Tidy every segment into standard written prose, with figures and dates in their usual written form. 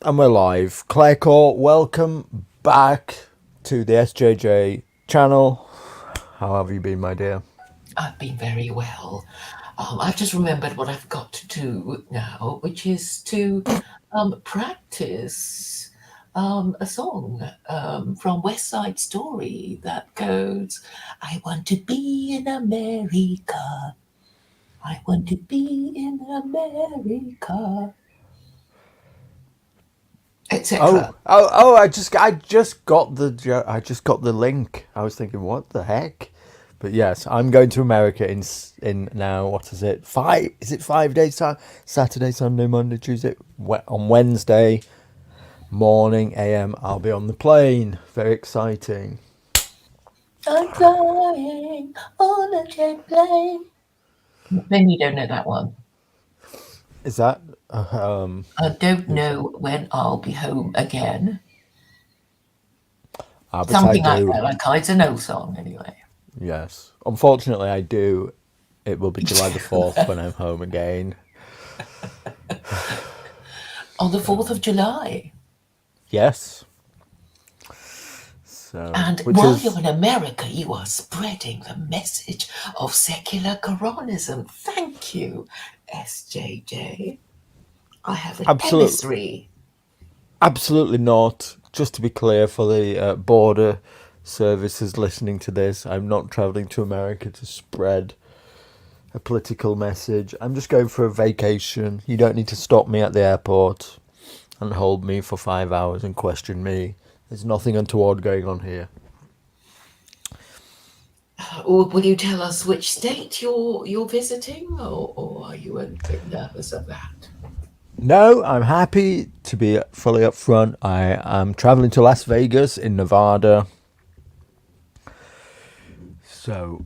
And we're live. Claire Court, welcome back to the SJJ channel. How have you been, my dear? I've been very well. I've just remembered what I've got to do now, which is to practice a song from West Side Story that goes, I want to be in America. I want to be in America, etc. I just got the link. I was thinking, what the heck? But yes, I'm going to America in now. What is it? 5? Is it 5 days time? Saturday, Sunday, Monday, Tuesday. On Wednesday morning AM, I'll be on the plane. Very exciting. I'm flying on a jet plane. Then you don't know that one. Is that I don't who's that? know when I'll be home again. But I Something like do. that. It's an old song anyway. Yes. Unfortunately, I do. It will be July the 4th when I'm home again. On the 4th of July. Yes. So, And which while you're is in America, you are spreading the message of secular Quranism. Thank you, SJJ. I have an absolutely, emissary. absolutely not. Just to be clear for the border services listening to this, I'm not traveling to America to spread a political message. I'm just going for a vacation. You don't need to stop me at the airport and hold me for 5 hours and question me. There's nothing untoward going on here. Or will you tell us which state you're visiting, or are you a bit nervous of that? No, I'm happy to be fully upfront. I am traveling to Las Vegas in Nevada. So,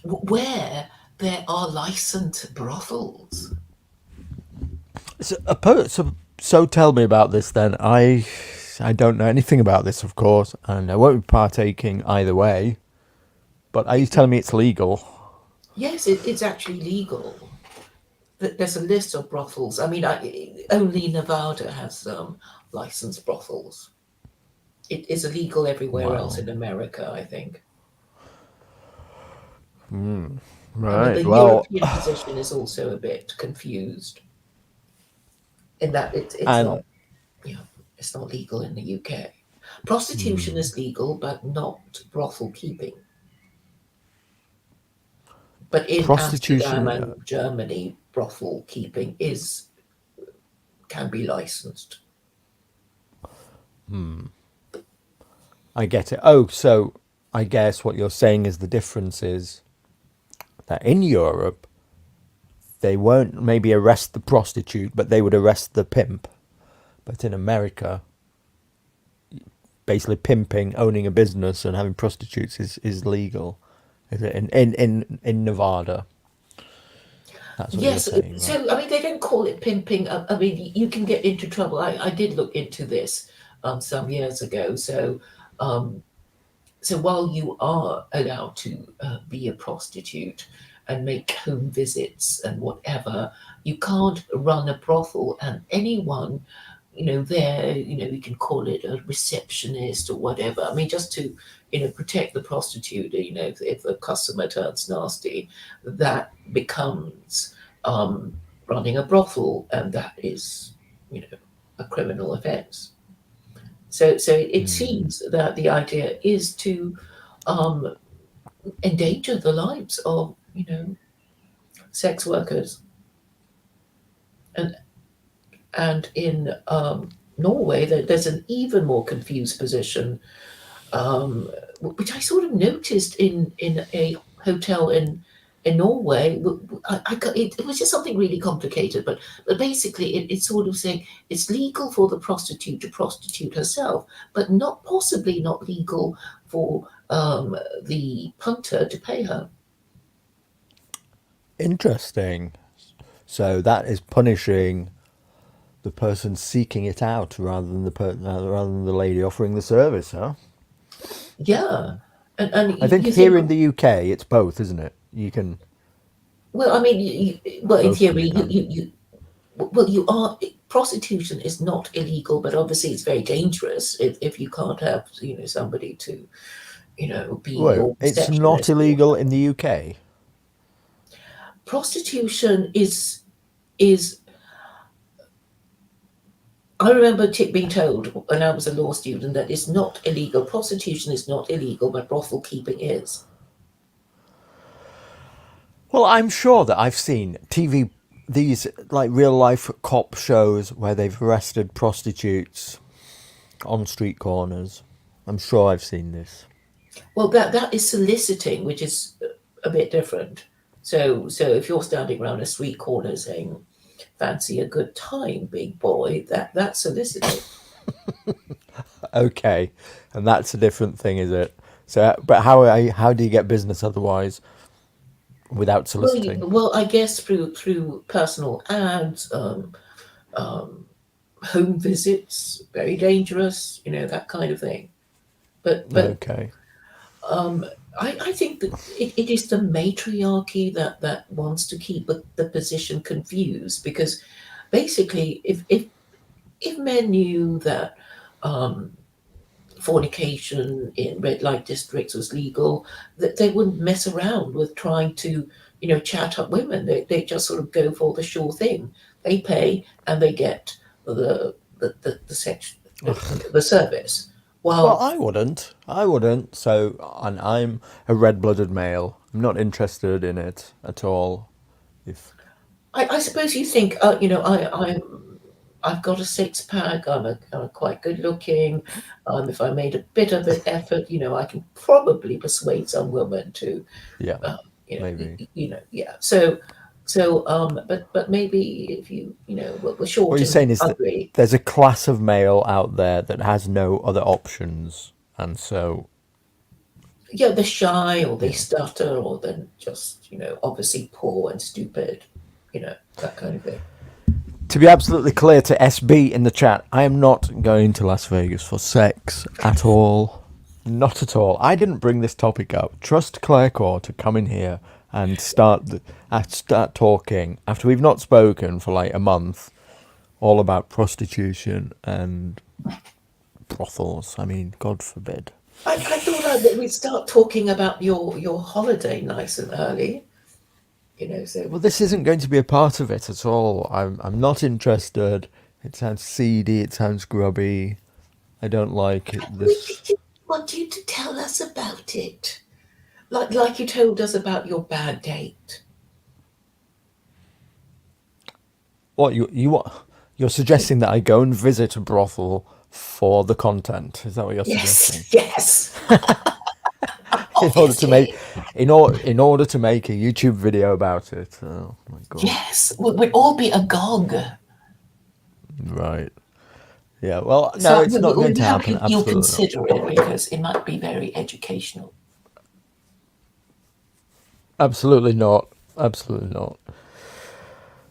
Where there are licensed brothels. so tell me about this then. I don't know anything about this, of course, and I won't be partaking either way. But are you telling me it's legal? Yes, it's actually legal. There's a list of brothels. I mean, only Nevada has licensed brothels. It is illegal everywhere else Wow. in America, I think. I mean, Right. the Well, European position is also a bit confused in that it's and not, you know, it's not legal in the UK. Prostitution is legal, but not brothel keeping. But in Amsterdam prostitution. and Germany, brothel keeping is can be licensed. I get it. Oh, so I guess what you're saying is the difference is that in Europe they won't maybe arrest the prostitute, but they would arrest the pimp. But in America, basically pimping, owning a business, and having prostitutes is legal. Is it in Nevada? That's what you're Yes, saying, right? so I mean, they don't call it pimping. I mean, you can get into trouble. I did look into this some years ago. Um, so while you are allowed to be a prostitute and make home visits and whatever, you can't run a brothel, and anyone, there, you can call it a receptionist or whatever. I mean, just to, protect the prostitute, if a customer turns nasty, that becomes running a brothel, and that is, you know, a criminal offence. So it seems that the idea is to um, endanger the lives of, sex workers, and in Norway, there's an even more confused position, which I sort of noticed in a hotel in Norway. It was just something really complicated, but basically it's sort of saying it's legal for the prostitute to prostitute herself, but not possibly not legal for the punter to pay her. Interesting. So that is punishing the person seeking it out rather than the lady offering the service, huh? Yeah, and I think you here think, in the UK it's both, isn't it? You can well, I mean, well, in both can theory, be done. well, you are. prostitution is not illegal, but obviously it's very dangerous if you can't have, somebody to, be Whoa, your it's not receptionist. illegal in the UK. Prostitution is. I remember being told when I was a law student that it's not illegal. Prostitution is not illegal, but brothel keeping is. Well, I'm sure that I've seen TV, these like real life cop shows where they've arrested prostitutes on street corners. I'm sure I've seen this. Well, that is soliciting, which is a bit different. So if you're standing around a street corner saying, "Fancy a good time, big boy," that's soliciting. Okay, and that's a different thing, is it? So, but how do you get business otherwise without Well, soliciting? I guess through personal ads, home visits, very dangerous, that kind of thing. But Okay. I think that it is the matriarchy that wants to keep the position confused, because basically, if men knew that fornication in red light districts was legal, that they wouldn't mess around with trying to, chat up women. They just sort of go for the sure thing. They pay and they get the sex, the service. Well, While I wouldn't. I wouldn't. So, and I'm a red-blooded male. I'm not interested in it at all. If I suppose you think, I've got a six pack. I'm quite good looking. If I made a bit of an effort, I can probably persuade some woman to, yeah, uh, maybe. yeah. But maybe if were What short you're and saying is that ugly, there's a class of male out there that has no other options, and so yeah, they're shy or they yeah. stutter or they're just, obviously poor and stupid, that kind of thing. To be absolutely clear to SB in the chat, I am not going to Las Vegas for sex at all. Not at all. I didn't bring this topic up. Trust Claire Core to come in here and start talking after we've not spoken for like a month, all about prostitution and brothels. I mean, God forbid. I thought that we'd start talking about your holiday nice and early, so. Well, this isn't going to be a part of it at all. I'm not interested. It sounds seedy. It sounds grubby. I don't like it. We This. just want you to tell us about it. Like you told us about your bad date. What you're suggesting that I go and visit a brothel for the content? Is that what you're suggesting? Yes, yes, In order to make, obviously. in order to make a YouTube video about it. Oh my god! Yes, we'd all be agog. Right. Yeah. Well, no, So it's not going we to hope happen. you'll Absolutely not. consider it because it might be very educational. Absolutely not. Absolutely not.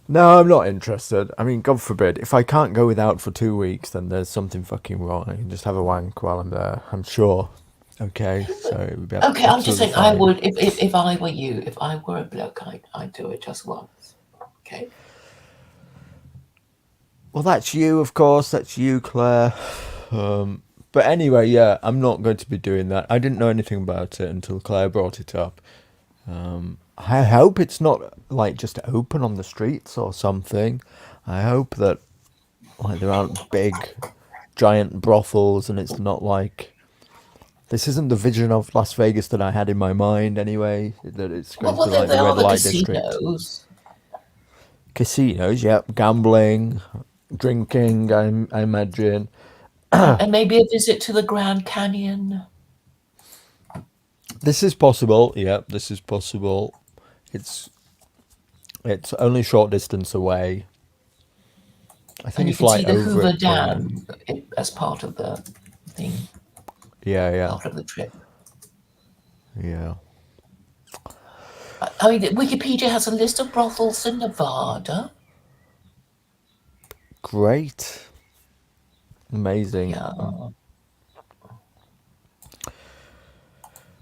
No, I'm not interested. I mean, God forbid. If I can't go without for 2 weeks, then there's something fucking wrong. I can just have a wank while I'm there. I'm sure. Okay, so it would be Okay, I'm just absolutely saying I fine. would if I were you, if I were a bloke, I'd do it just once. Okay. Well, that's you, of course. That's you, Claire. But anyway, yeah, I'm not going to be doing that. I didn't know anything about it until Claire brought it up. I hope it's not like just open on the streets or something. I hope that like there aren't big, giant brothels, and it's not like this isn't the vision of Las Vegas that I had in my mind. Anyway, that it's going to Well, be like the there are red the light district, casinos. casinos. Yep, gambling, drinking. I imagine. And maybe a visit to the Grand Canyon. This is possible. Yep, this is possible. It's it's only a short distance away. I And think you you can fly see the over Hoover it in. Dam as part of the thing, Yeah, yeah, part of the trip. yeah. I mean, Wikipedia has a list of brothels in Nevada. Great, amazing. Yeah.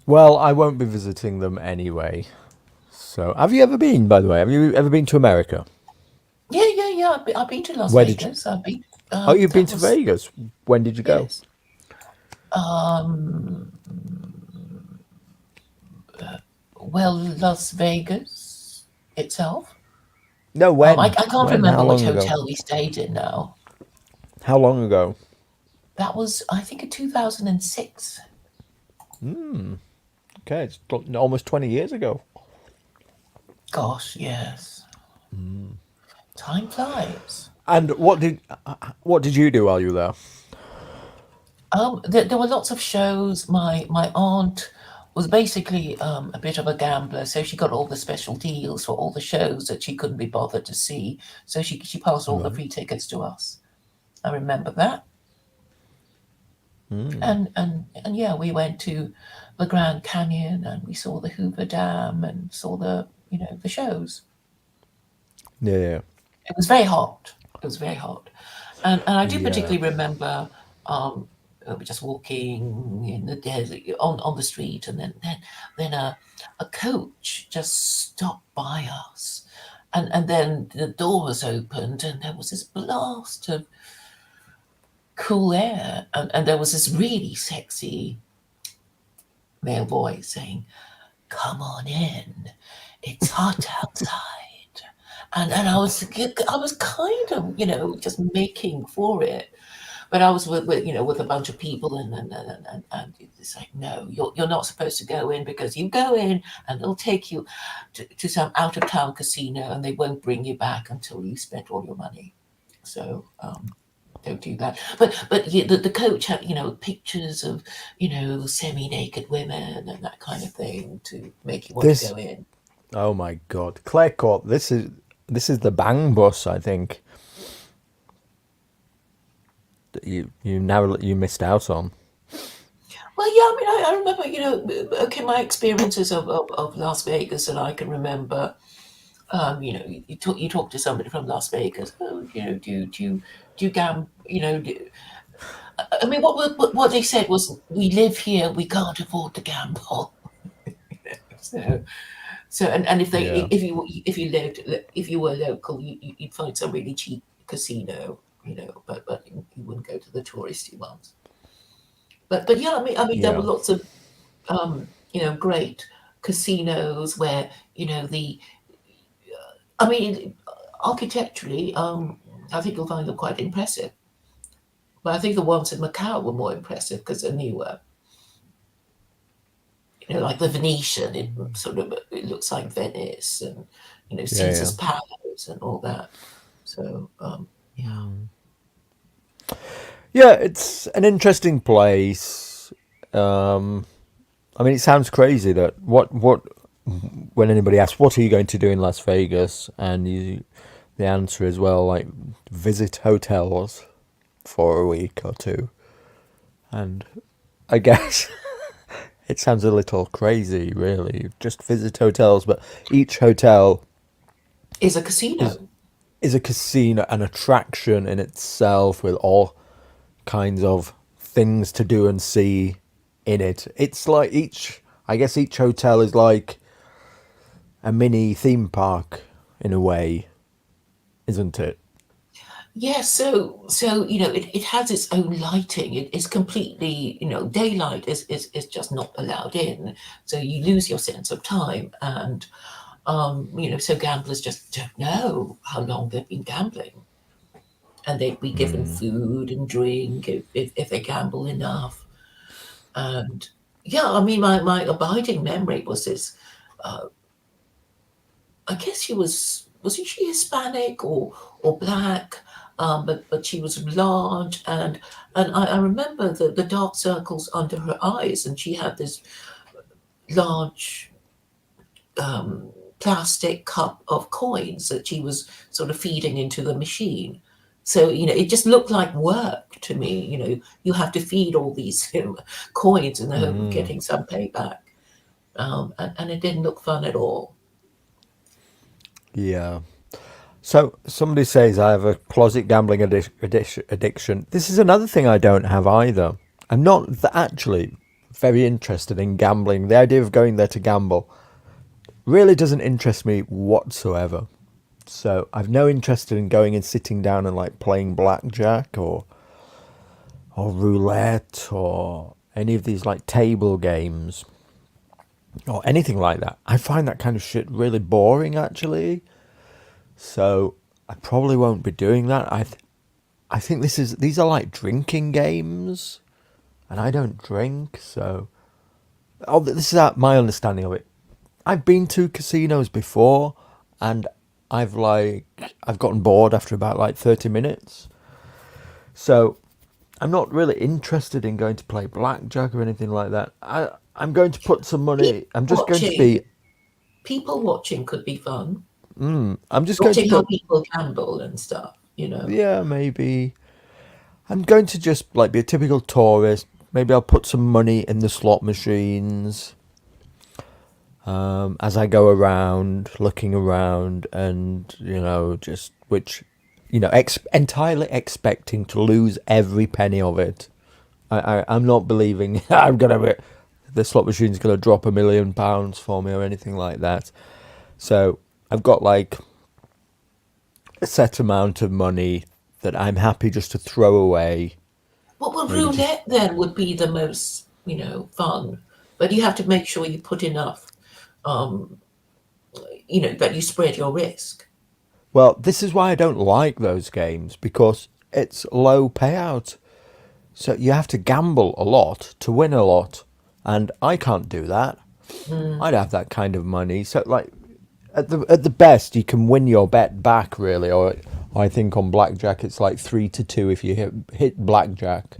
Well, I won't be visiting them anyway. So, have you ever been? By the way, have you ever been to America? Yeah. I've been to Las Where did you? Vegas. I've been. Oh, you've been That to was Vegas. When did you go? yes. Um, well, Las Vegas itself. No, when? I can't When? How remember which long ago? hotel we stayed in now. How long ago? That was, I think, in 2006. Okay, it's almost 20 years ago. Gosh, yes. Time flies. And what did you do while you were there? There were lots of shows. My aunt was basically a bit of a gambler, so she got all the special deals for all the shows that she couldn't be bothered to see. So she passed all the Right. free tickets to us. I remember that. Mm. And yeah, we went to the Grand Canyon and we saw the Hoover Dam and saw the shows. Yeah. It was very hot. It was very hot, and I do Yeah. particularly remember just walking in the desert on the street, and then a coach just stopped by us, and then the door was opened, and there was this blast of cool air, and there was this really sexy male voice saying, "Come on in, it's hot outside." And I was kind of just making for it, but I was with a bunch of people, and it's like, no, you're not supposed to go in, because you go in and they'll take you to some out of town casino, and they won't bring you back until you spent all your money. So don't do that. But yeah, the coach had pictures of semi naked women and that kind of thing to make you want to This. go in. Oh my God, Claire Court. This is the bang bus. I think that you missed out on. Well, yeah, I mean, I remember, okay, my experiences of Las Vegas that I can remember. You talk to somebody from Las Vegas. Oh, do you gamble? I mean, what they said was, we live here, we can't afford to gamble. So, and Yeah. if you were local, you'd find some really cheap casino, but you wouldn't go to the touristy ones. But yeah, I mean, there were Yeah. lots of great casinos where the I mean, architecturally, I think you'll find them quite impressive. But I think the ones in Macau were more impressive because they're newer. Like the Venetian, it looks like Venice, and Yeah. Caesar's Yeah. Palace and all that. So yeah, Yeah. It's an interesting place. Um, I mean, it sounds crazy that what when anybody asks what are you going to do in Las Vegas, and the answer is, well, like, visit hotels for a week or two, and I guess it sounds a little crazy, really. Just visit hotels, but each hotel is a is casino. is a casino, an attraction in itself, with all kinds of things to do and see in it. It's like I guess each hotel is like a mini theme park in a way, isn't it? Yes, so it has its own lighting. It is completely, daylight is just not allowed in. So you lose your sense of time, and so gamblers just don't know how long they've been gambling, and they'd be given Mm. food and drink if they gamble enough. And yeah, I mean, my abiding memory was this. I guess wasn't she Hispanic or black? But she was large, and I remember the dark circles under her eyes, and she had this large plastic cup of coins that she was sort of feeding into the machine. So it just looked like work to me. You have to feed all these coins in the hope of Mm. getting some payback, and it didn't look fun at all. Yeah. So somebody says I have a closet gambling addiction. This is another thing I don't have either. I'm not actually very interested in gambling. The idea of going there to gamble really doesn't interest me whatsoever. So I've no interest in going and sitting down and like playing blackjack or roulette or any of these like table games or anything like that. I find that kind of shit really boring actually. So I probably won't be doing that. I think these are like drinking games, and I don't drink, so this is my understanding of it. I've been to casinos before, and I've gotten bored after about like 30 minutes. So I'm not really interested in going to play blackjack or anything like that. I'm going to put some money. People I'm just going to watching, be. people watching could be fun. I'm just going to Watching how put. people gamble and stuff, you know. Yeah, maybe. I'm going to just like be a typical tourist. Maybe I'll put some money in the slot machines as I go around, looking around, and just entirely expecting to lose every penny of it. I'm not believing the slot machine's gonna drop £1 million for me or anything like that. So I've got like a set amount of money that I'm happy just to throw away. Well, Maybe just roulette then would be the most, fun, but you have to make sure you put enough, um, that you spread your risk. well, this is why I don't like those games because it's low payout. So you have to gamble a lot to win a lot, and I can't do that. Mm, I'd have that kind of money. So like at the best, you can win your bet back really, or I think on blackjack it's like 3-2 if you hit blackjack.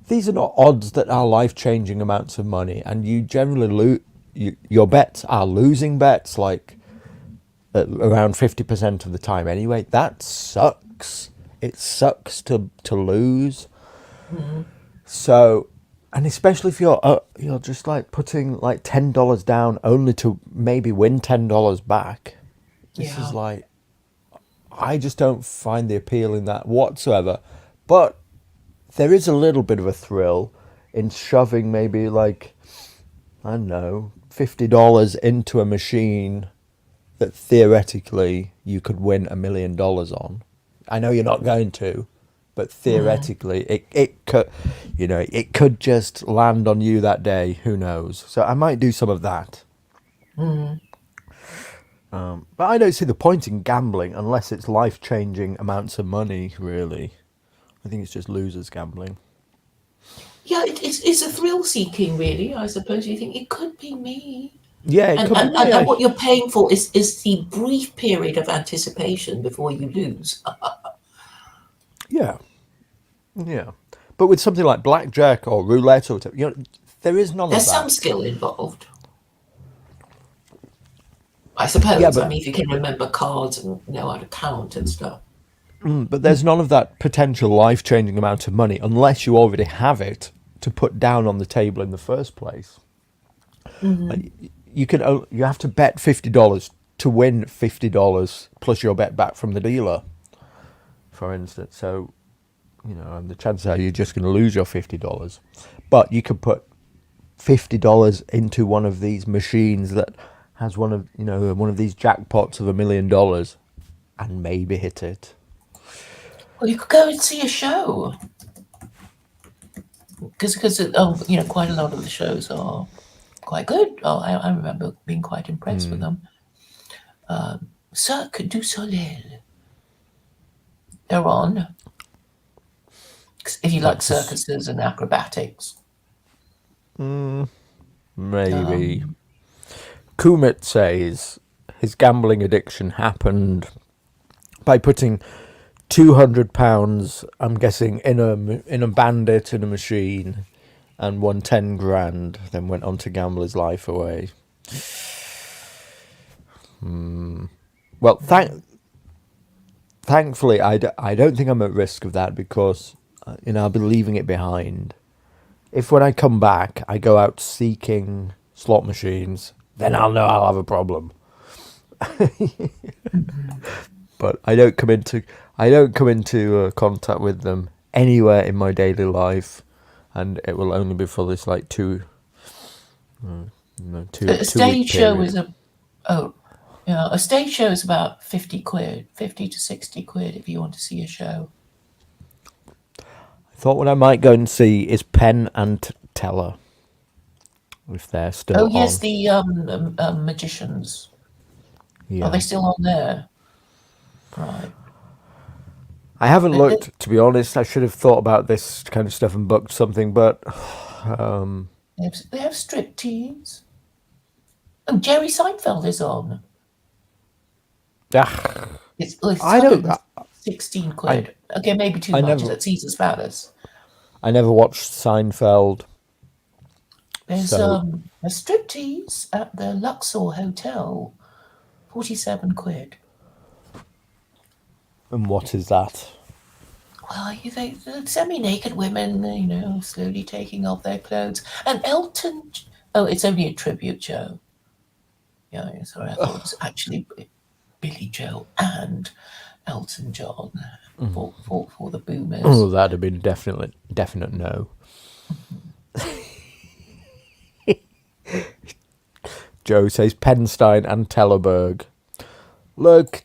These are not odds that are life changing amounts of money, and you generally your bets are losing bets like around 50% of the time anyway. That sucks. It sucks to lose. mm, So, and especially if you're just like putting like $10 down only to maybe win $10 back. This is yeah. like I just don't find the appeal in that whatsoever. But there is a little bit of a thrill in shoving maybe like I don't know $50 into a machine that theoretically you could win $1 million on. I know you're not going to, but Mm, theoretically it could, it could just land on you that day. Who knows? So I might do some of that. mm. But I don't see the point in gambling unless it's life changing amounts of money. Really, I think it's just losers gambling. Yeah, it's a thrill seeking, really. I suppose you think it could be me. Yeah, it And, could be and, me. and, and what you're paying for is the brief period of anticipation before you lose. Yeah, yeah. But with something like blackjack or roulette or whatever, there is none of There's some that. skill involved, I Yeah, suppose. I but mean, if you can remember cards and know how to count and stuff. there's none of that potential life changing amount of money unless you already have it to put down on the table in the first place. Hmm. Like, you have to bet $50 to win $50 plus your bet back from the dealer, for instance. So and the chances are you're just going to lose your $50. But you could put $50 into one of these machines that has one of these jackpots of $1 million and maybe hit it. Well, you could go and see a show because quite a lot of the shows are quite good. Oh, I remember being quite impressed with them. Cirque du Soleil, they're on. If you like That's just circuses and acrobatics. maybe. Um, Kumit says his gambling addiction happened by putting £200, I'm guessing, in a bandit in a machine, and won 10 grand. Then went on to gamble his life away. Well, thankfully, I don't think I'm at risk of that because I'll be leaving it behind. If when I come back, I go out seeking slot machines, then I'll know I'll have a problem. But I don't come into contact with them anywhere in my daily life, and it will only be for this like two a two week stage show period. is a oh Yeah, a stage show is about 50 quid, 50 to 60 quid if you want to see a show. I thought what I might go and see is Penn and Teller, if they're Oh still yes, on. the magicians. Are they Yeah. still on there? Right. I haven't They, they, looked, to be honest. I should have thought about this kind of stuff and booked something, but they have strip teams. Oh, Jerry Seinfeld is on. ah, It's I don't. 116 I quid. Okay, maybe too I much. It's never at Caesar's Palace. I never watched Seinfeld. There's So, a striptease at the Luxor Hotel, 47 quid. and what is that? Well, the semi-naked women, slowly taking off their clothes. And Elton. Oh, it's only a tribute show. Yeah, sorry, I thought it was actually Billy Joel and Elton John for the Oh, boomers. that'd have been definite no. Joe says Penstein and Tellerberg. Look,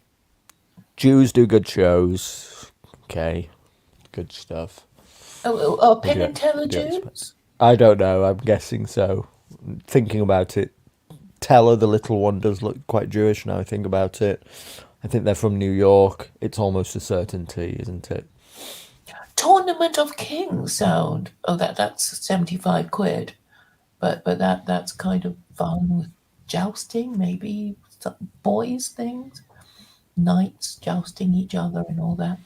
Jews do good shows. Okay, good stuff. Oh, Would Penn and Teller Jews? I don't know. I'm guessing so. Thinking about it, Teller, the little one, does look quite Jewish now I think about it. I think they're from New York. It's almost a certainty, isn't it? Tournament of Kings sound. Oh, that's 75 quid. But that's kind of fun with jousting, maybe some boys things, knights jousting each other and all that.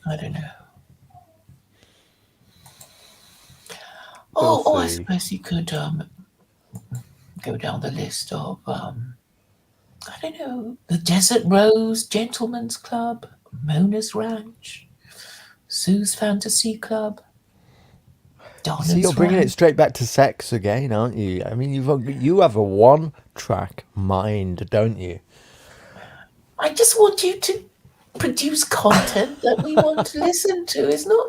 I don't know. We'll Oh, I see. suppose you could go down the list of I don't know, the Desert Rose Gentlemen's Club, Mona's Ranch, Sue's Fantasy Club, See, you're Donna's bringing it Ranch. straight back to sex again, aren't you? I mean, you have a one-track mind, don't you? I just want you to produce content that we want to listen to. It's not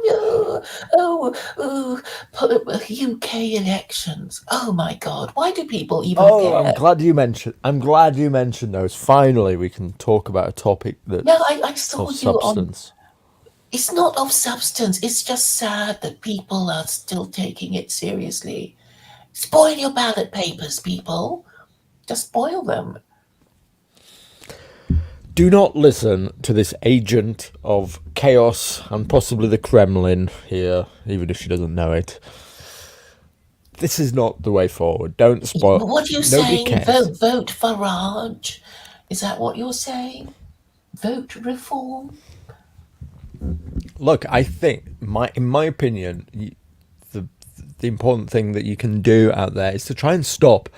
UK elections. Oh my God, why do people even Oh, care? I'm glad you mentioned those. Finally, we can talk about a topic Yeah, that's I saw of you on. substance. It's not of substance. It's just sad that people are still taking it seriously. Spoil your ballot papers, people. Just spoil them. Do not listen to this agent of chaos and possibly the Kremlin here, even if she doesn't know it. This is not the way forward. Don't spoil. What are you Nobody saying? cares. Vote Farage. Is that what you're saying? Vote reform. Look, I think, in my opinion, the the important thing that you can do out there is to try and stop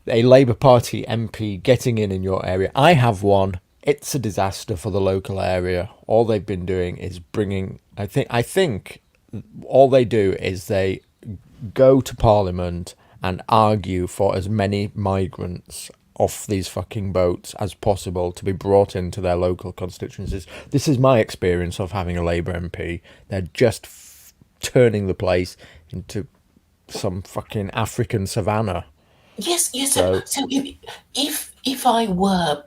a Labour Party MP getting in your area. I have one. It's a disaster for the local area. All they've been doing is bringing. I think all they do is they go to Parliament and argue for as many migrants off these fucking boats as possible to be brought into their local constituencies. This is my experience of having a Labour MP. They're just turning the place into some fucking African savannah. Yes, yes. So So if I were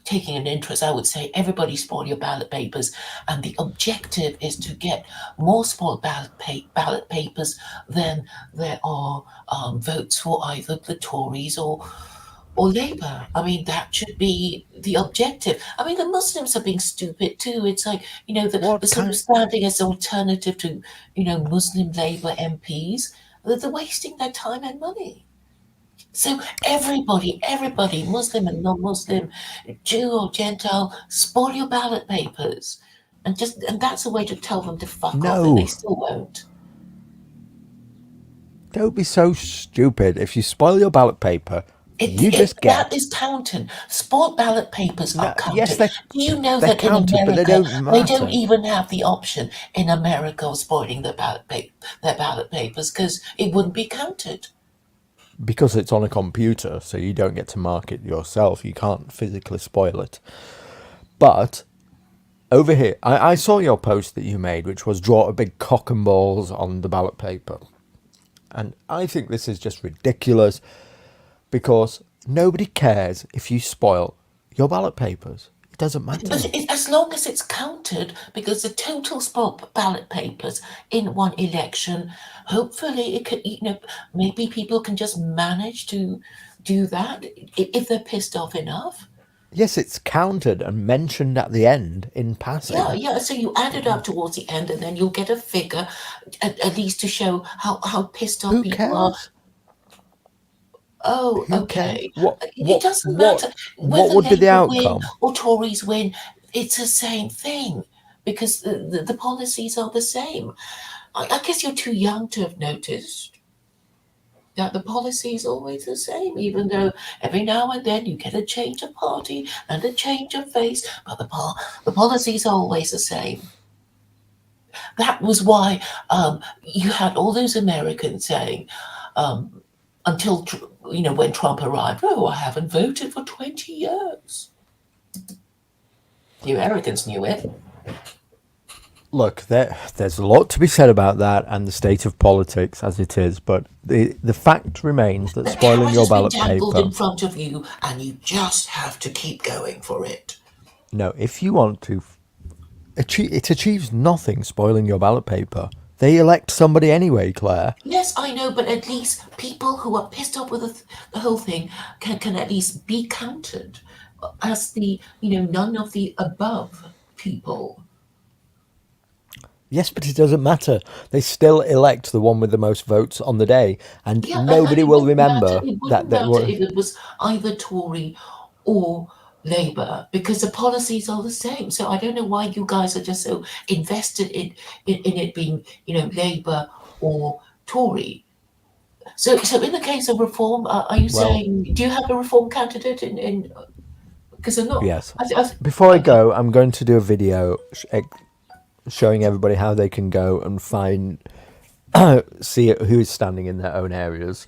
taking an interest, I would say everybody spoil your ballot papers, and the objective is to get more spoiled ballot papers than there are votes for either the Tories or Labour. I mean, that should be the objective. I mean, the Muslims are being stupid too. It's like, the what sort of kind? standing as alternative to, Muslim Labour MPs. They're wasting their time and money. So everybody, Muslim and non-Muslim, Jew or Gentile, spoil your ballot papers. And that's a way to tell them to fuck off, and they No, still won't. don't be so stupid. If you spoil your ballot paper, you just That get. is counted. Spoiled ballot papers are No, yes, counted. Do you know they're that in counted, but they America don't they don't matter even have the option in America of spoiling their ballot papers because it wouldn't be counted. because it's on a computer, so you don't get to mark it yourself. You can't physically spoil it. But over here, I saw your post that you made, which was draw a big cock and balls on the ballot paper. And I think this is just ridiculous because Nobody cares if you spoil your ballot papers. It doesn't But matter. as long as it's counted, because the total spot ballot papers in one election, hopefully it could, maybe people can just manage to do that if they're pissed off enough. Yes, it's counted and mentioned at the end in Yeah, passing. yeah. So you add it up towards the end, and then you'll get a figure, at least to show how pissed off Who people are. cares? Oh, Who cares? okay. It doesn't matter What whether would be the Labour win outcome? or Tories win. It's the same thing because the policies are the same. I guess you're too young to have noticed that the policy is always the same, even though every now and then you get a change of party and a change of face, but the policy is always the same. That was why you had all those Americans saying, um, until when Trump arrived, oh, I haven't voted for 20 years. The Americans knew it. Look, there's a lot to be said about that and the state of politics as it is, but the fact remains that The spoiling carrot your has been ballot dangled in paper. front of you, and you just have to keep going for it. No, if you want to, it achieves nothing spoiling your ballot paper. They elect somebody anyway, Claire. Yes, I know, but at least people who are pissed off with the whole thing can at least be counted as none of the above people. Yes, but it doesn't matter. They still elect the one with the most votes on the day, and Yeah, and nobody it will wouldn't matter. remember It that wouldn't they matter were. if it was either Tory or Labour because the policies are the same. So I don't know why you guys are just so invested in it being, Labour or Tory. So in the case of reform, are you Well, saying do you have a reform candidate in? Because I'm not. yes. Before I Okay. go, I'm going to do a video showing everybody how they can go and find see who is standing in their own areas.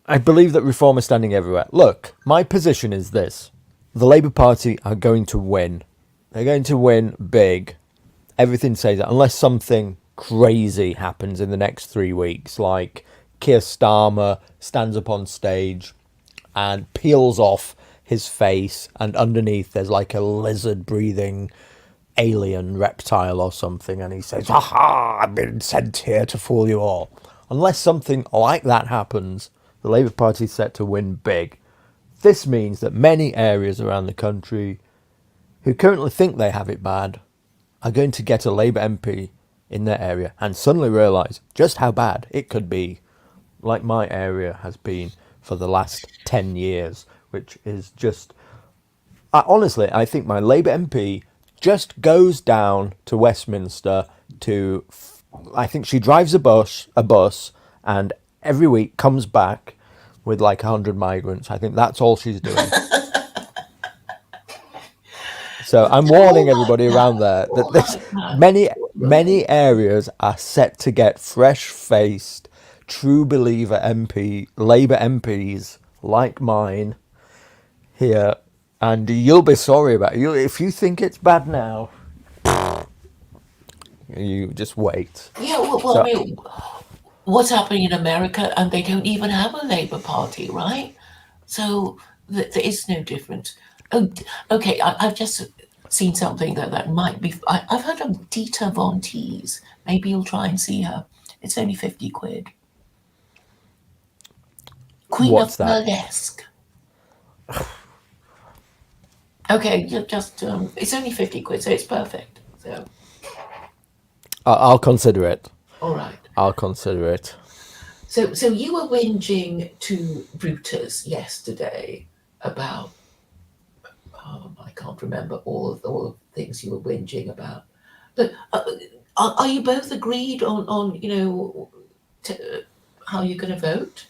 I believe that reform is standing everywhere. Look, my position is this. The Labour Party are going to win. They're going to win big. Everything says that, unless something crazy happens in the next 3 weeks, like Keir Starmer stands up on stage and peels off his face, and underneath there's like a lizard breathing alien reptile or something, and he says, "Aha, I've been sent here to fool you all." Unless something like that happens, the Labour Party is set to win big. This means that many areas around the country who currently think they have it bad are going to get a Labour MP in their area and suddenly realise just how bad it could be, like my area has been for the last 10 years, which is just... honestly, I think my Labour MP just goes down to Westminster to... I think she drives a bus, and every week comes back with like 100 migrants. I think that's all she's doing. So I'm All warning like everybody that. around there that All this like that. Right. many areas are set to get fresh-faced, true believer Labour MPs like mine here, and you'll be sorry about it. If you think it's bad now, you just wait. Yeah. Well, I So mean, what's happening in America, and they don't even have a Labour Party, right? So there is no difference. Oh, okay. I've just seen something that might be. I've heard of Dita Von Teese. Maybe you'll try and see her. It's only 50 quid. Queen of what's that? Burlesque. Okay, you just it's only 50 quid, so it's perfect. So I'll consider it. all right. I'll consider it. So you were whinging to Brutus yesterday about I can't remember all the things you were whinging about. But are you both agreed on t- how you're going to vote?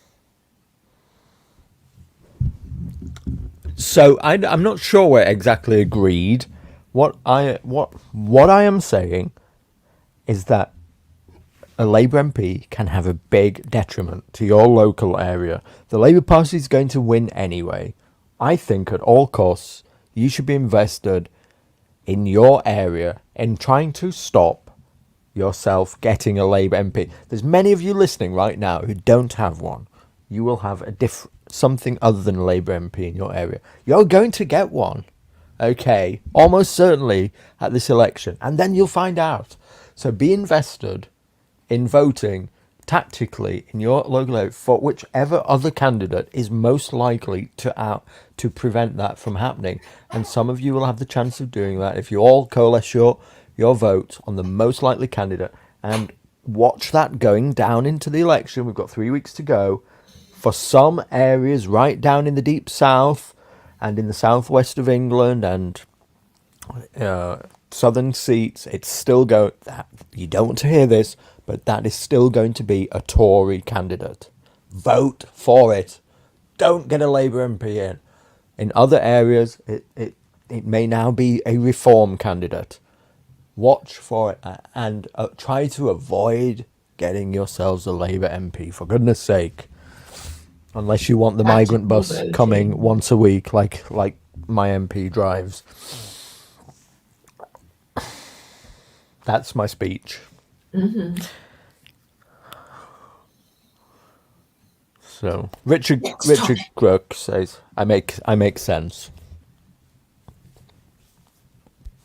So I'm not sure we're exactly agreed. What I am saying is that a Labour MP can have a big detriment to your local area. The Labour Party is going to win anyway. I think at all costs you should be invested in your area in trying to stop yourself getting a Labour MP. There's many of you listening right now who don't have one. You will have something other than a Labour MP in your area, you're going to get one. Okay, almost certainly at this election, and then you'll find out. So be invested in voting tactically in your local area for whichever other candidate is most likely to prevent that from happening. And some of you will have the chance of doing that if you all coalesce your vote on the most likely candidate and watch that going down into the election. We've got 3 weeks to go. For some areas right down in the deep south and in the southwest of England and southern seats, it's still going. You don't want to hear this, but that is still going to be a Tory candidate. Vote for it. Don't get a Labour MP in. In other areas, it may now be a Reform candidate. Watch for it and try to avoid getting yourselves a Labour MP, for goodness sake. Unless you want the migrant bus voting. coming once a week, like my MP drives. That's my speech. So Richard Crook says, "I make sense."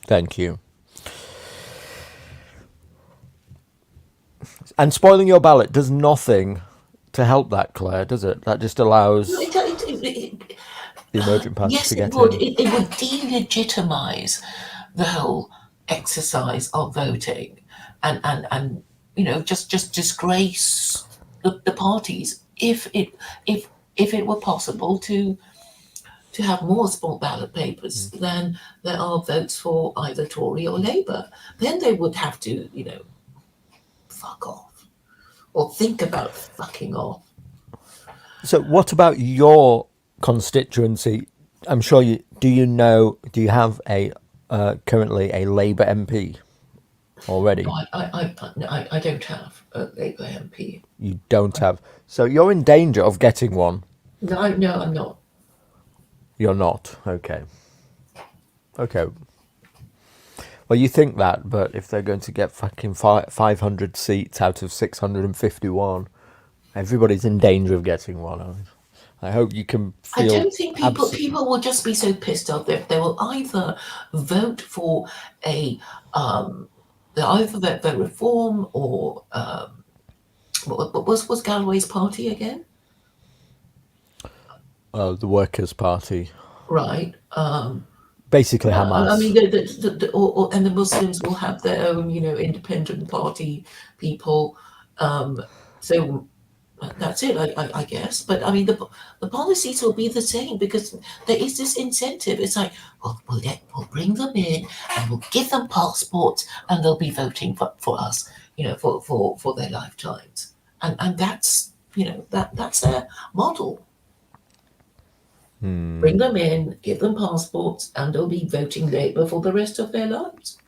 Thank you. And spoiling your ballot does nothing to help that, Claire, does it? That just allows the emergent party Yes, to it get would. in. It would delegitimize the whole exercise of voting, and just disgrace the parties if it were possible to have more small ballot papers than there are votes for either Tory or Labour. Then they would have to, fuck off or think about fucking off. So what about your constituency? I'm sure you do. Do you have a currently a Labour MP already? No, I don't have a Labour MP. You don't have. So you're in danger of getting one. No, I'm not. You're not. Okay. Okay. Well, you think that, but if they're going to get fucking 500 seats out of 651, everybody's in danger of getting one. I hope you can feel. I don't think people will just be so pissed off that they will either vote for they'll either vote for Reform or what was Galloway's party again? The Workers' Party. Right. Basically Hamas. I mean, and the Muslims will have their own, independent party people. So that's it, I guess. But I mean, the policies will be the same because there is this incentive. It's like, we'll bring them in and we'll give them passports and they'll be voting for us, for their lifetimes. And that's, that's their model. Bring them in, give them passports, and they'll be voting Labour for the rest of their lives.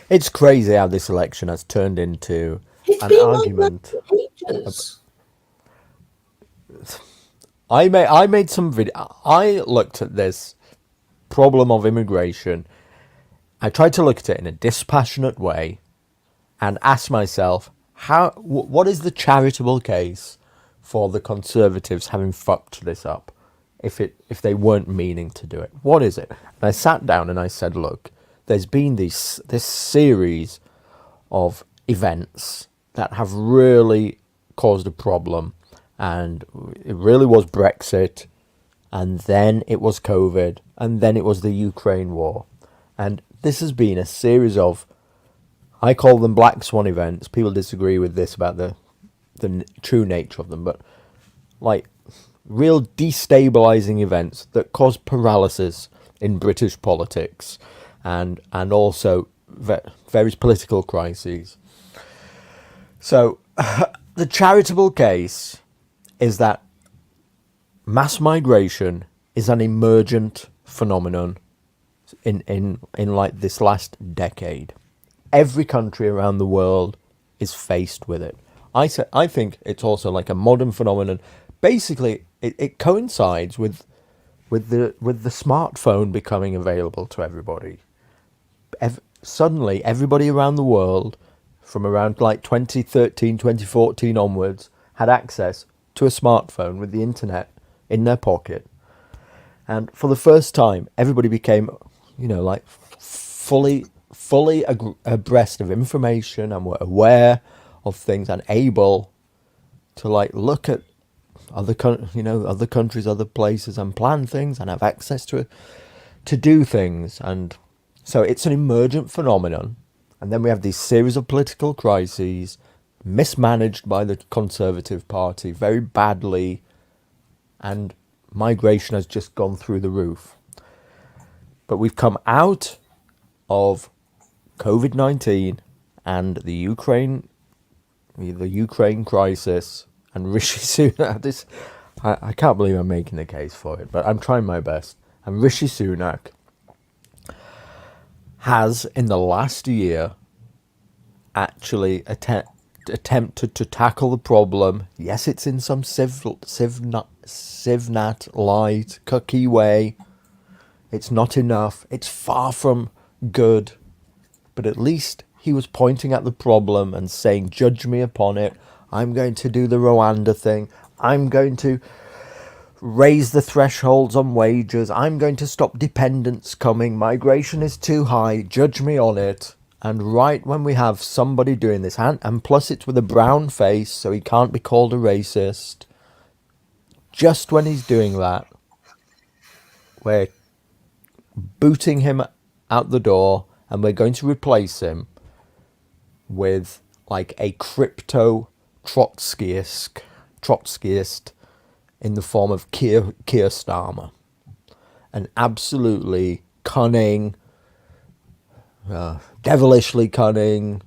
It's crazy how this election has turned into an argument. I made some video. I looked at this problem of immigration. I tried to look at it in a dispassionate way, and ask myself, what is the charitable case for the Conservatives having fucked this up, if they weren't meaning to do it? What is it? And I sat down and I said, look, there's been this series of events that have really caused a problem, and it really was Brexit, and then it was COVID, and then it was the Ukraine war, and this has been a series of, I call them black swan events. People disagree with this about the true nature of them, but like real destabilizing events that cause paralysis in British politics and also various political crises. So the charitable case is that mass migration is an emergent phenomenon in like this last decade. Every country around the world is faced with it. I think it's also like a modern phenomenon. Basically, it coincides with the smartphone becoming available to everybody. Suddenly, everybody around the world, from around like 2013, 2014 onwards, had access to a smartphone with the internet in their pocket. And for the first time, everybody became, like fully abreast of information and were aware of things and able to like look at other countries, other places, and plan things and have access to do things. And so it's an emergent phenomenon. And then we have these series of political crises mismanaged by the Conservative Party very badly, and migration has just gone through the roof. But we've come out of COVID-19 and the Ukraine crisis, and Rishi Sunak. I can't believe I'm making the case for it, but I'm trying my best. And Rishi Sunak has, in the last year, actually attempted to tackle the problem. Yes, it's in some Civnat light, cookie way. It's not enough. It's far from good. But at least he was pointing at the problem and saying, judge me upon it. I'm going to do the Rwanda thing. I'm going to raise the thresholds on wages. I'm going to stop dependents coming. Migration is too high. Judge me on it. And right when we have somebody doing this, and plus it's with a brown face, so he can't be called a racist, just when he's doing that, we're booting him out the door, and we're going to replace him with like a crypto Trotskyist in the form of Keir Starmer. An absolutely cunning, devilishly cunning.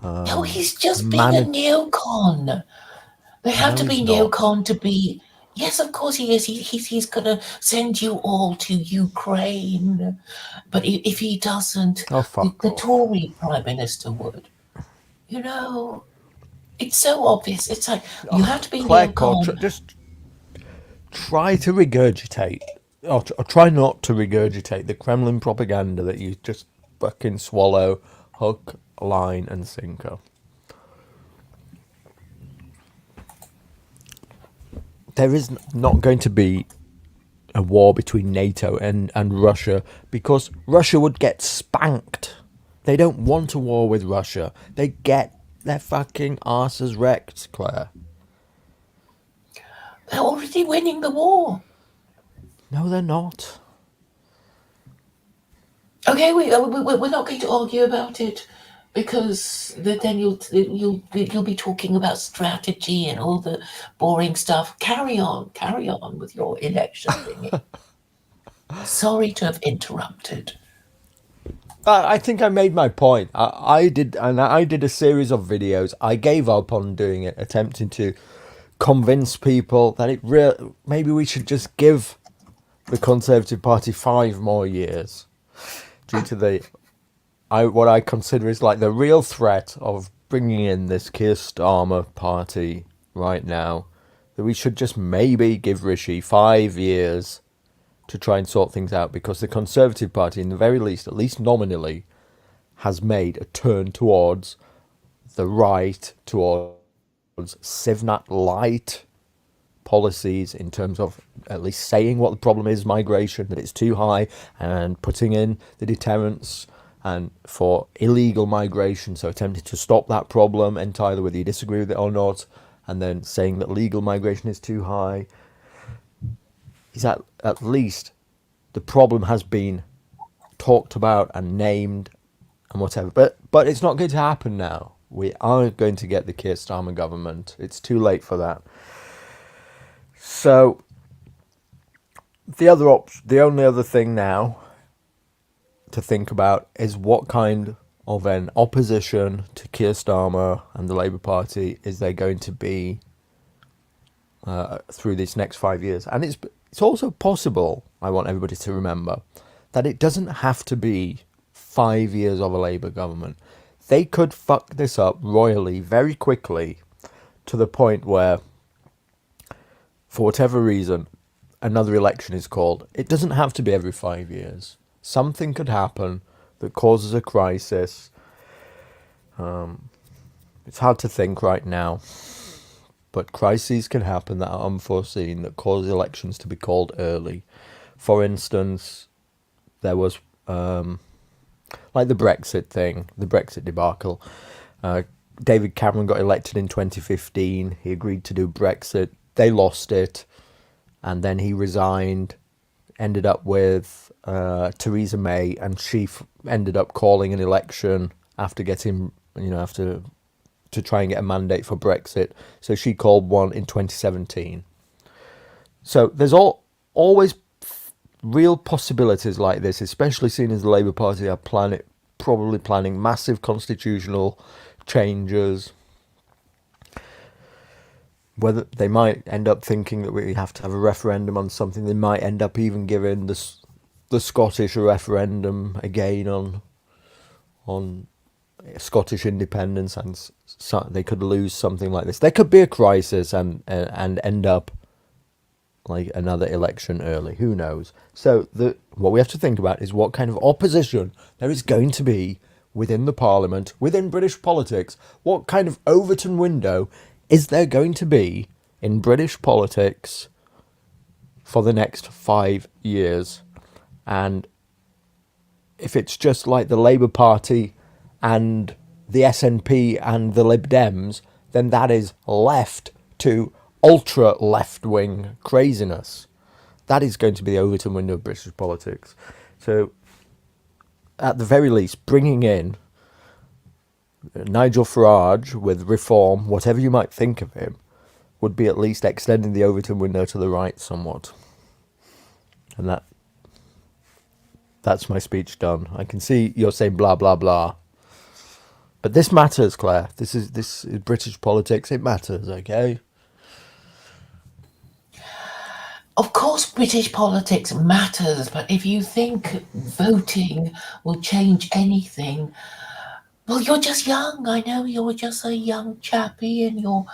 No, he's just being a neocon. They have to be neocon to be. Yes, of course he is. He's going to send you all to Ukraine. But if he doesn't, the Tory Prime Minister would. It's so obvious. It's like, you have to be neocon. Just try to regurgitate, or try not to regurgitate the Kremlin propaganda that you just fucking swallow, hook, line, and sinker. There is not going to be a war between NATO and Russia, because Russia would get spanked. They don't want a war with Russia. They get their fucking arses wrecked, Claire. They're already winning the war. No, they're not. Okay, we're not going to argue about it, because then you'll be talking about strategy and all the boring stuff. Carry on with your election thingy. Sorry to have interrupted. I think I made my point. I did a series of videos. I gave up on doing it, attempting to convince people that maybe we should just give the Conservative Party 5 more years, due to what I consider is like the real threat of bringing in this Keir Starmer party right now. That we should just maybe give Rishi 5 years to try and sort things out, because the Conservative Party, in the very least, at least nominally, has made a turn towards the right, towards Civnat light policies, in terms of at least saying what the problem is, migration, that it's too high, and putting in the deterrents and for illegal migration, so attempting to stop that problem entirely, whether you disagree with it or not, and then saying that legal migration is too high. Is that at least the problem has been talked about and named and whatever. But it's not going to happen now. We are going to get the Keir Starmer government. It's too late for that. So the only other thing now to think about is what kind of an opposition to Keir Starmer and the Labour Party is there going to be through these next 5 years. And it's also possible, I want everybody to remember, that it doesn't have to be 5 years of a Labour government. They could fuck this up royally very quickly, to the point where, for whatever reason, another election is called. It doesn't have to be every 5 years. Something could happen that causes a crisis. It's hard to think right now. but crises can happen that are unforeseen that cause elections to be called early. For instance, there was like the Brexit thing, the Brexit debacle. David Cameron got elected in 2015. He agreed to do Brexit. They lost it, and then he resigned. Ended up with Theresa May, and she ended up calling an election after getting, after to try and get a mandate for Brexit. So she called one in 2017. So there's always real possibilities like this, especially seeing as the Labour Party are probably planning massive constitutional changes. Whether they might end up thinking that we have to have a referendum on something, they might end up even giving the Scottish a referendum again on Scottish independence, and so they could lose something like this. There could be a crisis and end up like another election early. Who knows? So what we have to think about is what kind of opposition there is going to be within the Parliament, within British politics. What kind of Overton window is there going to be in British politics for the next 5 years? And if it's just like the Labour Party and the SNP and the Lib Dems, then that is left to ultra left-wing craziness. That is going to be the Overton window of British politics. So, at the very least, bringing in Nigel Farage with reform, whatever you might think of him, would be at least extending the Overton window to the right somewhat. And that's my speech done. I can see you're saying blah, blah, blah. But this matters, Claire. This is British politics. It matters, okay? Of course, British politics matters, but if you think voting will change anything, well, you're just young. I know you're just a young chappie in your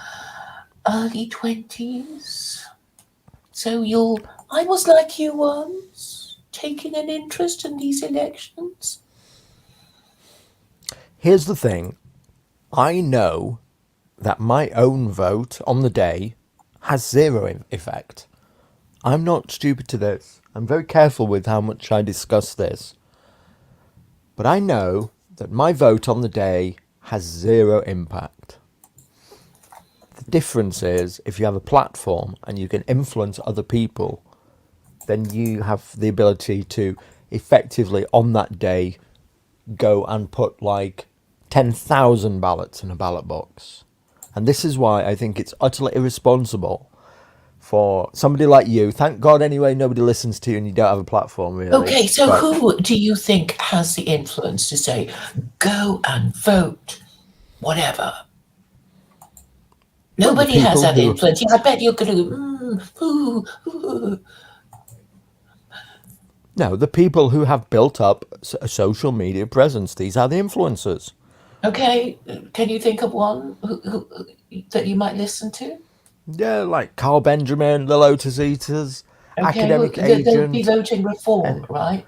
early 20s. So I was like you once, taking an interest in these elections. Here's the thing. I know that my own vote on the day has zero effect. I'm not stupid to this. I'm very careful with how much I discuss this. But I know that my vote on the day has zero impact. The difference is if you have a platform and you can influence other people, then you have the ability to effectively on that day go and put like 10,000 ballots in a ballot box. And this is why I think it's utterly irresponsible for somebody like you. Thank God anyway nobody listens to you and you don't have a platform, really. Okay, so who do you think has the influence to say, go and vote, whatever? Nobody has that influence. I bet you're going to No, the people who have built up a social media presence. These are the influencers. Okay, can you think of one who that you might listen to? Yeah, like Carl Benjamin, the Lotus Eaters, academic agent. They'll be voting reform, right?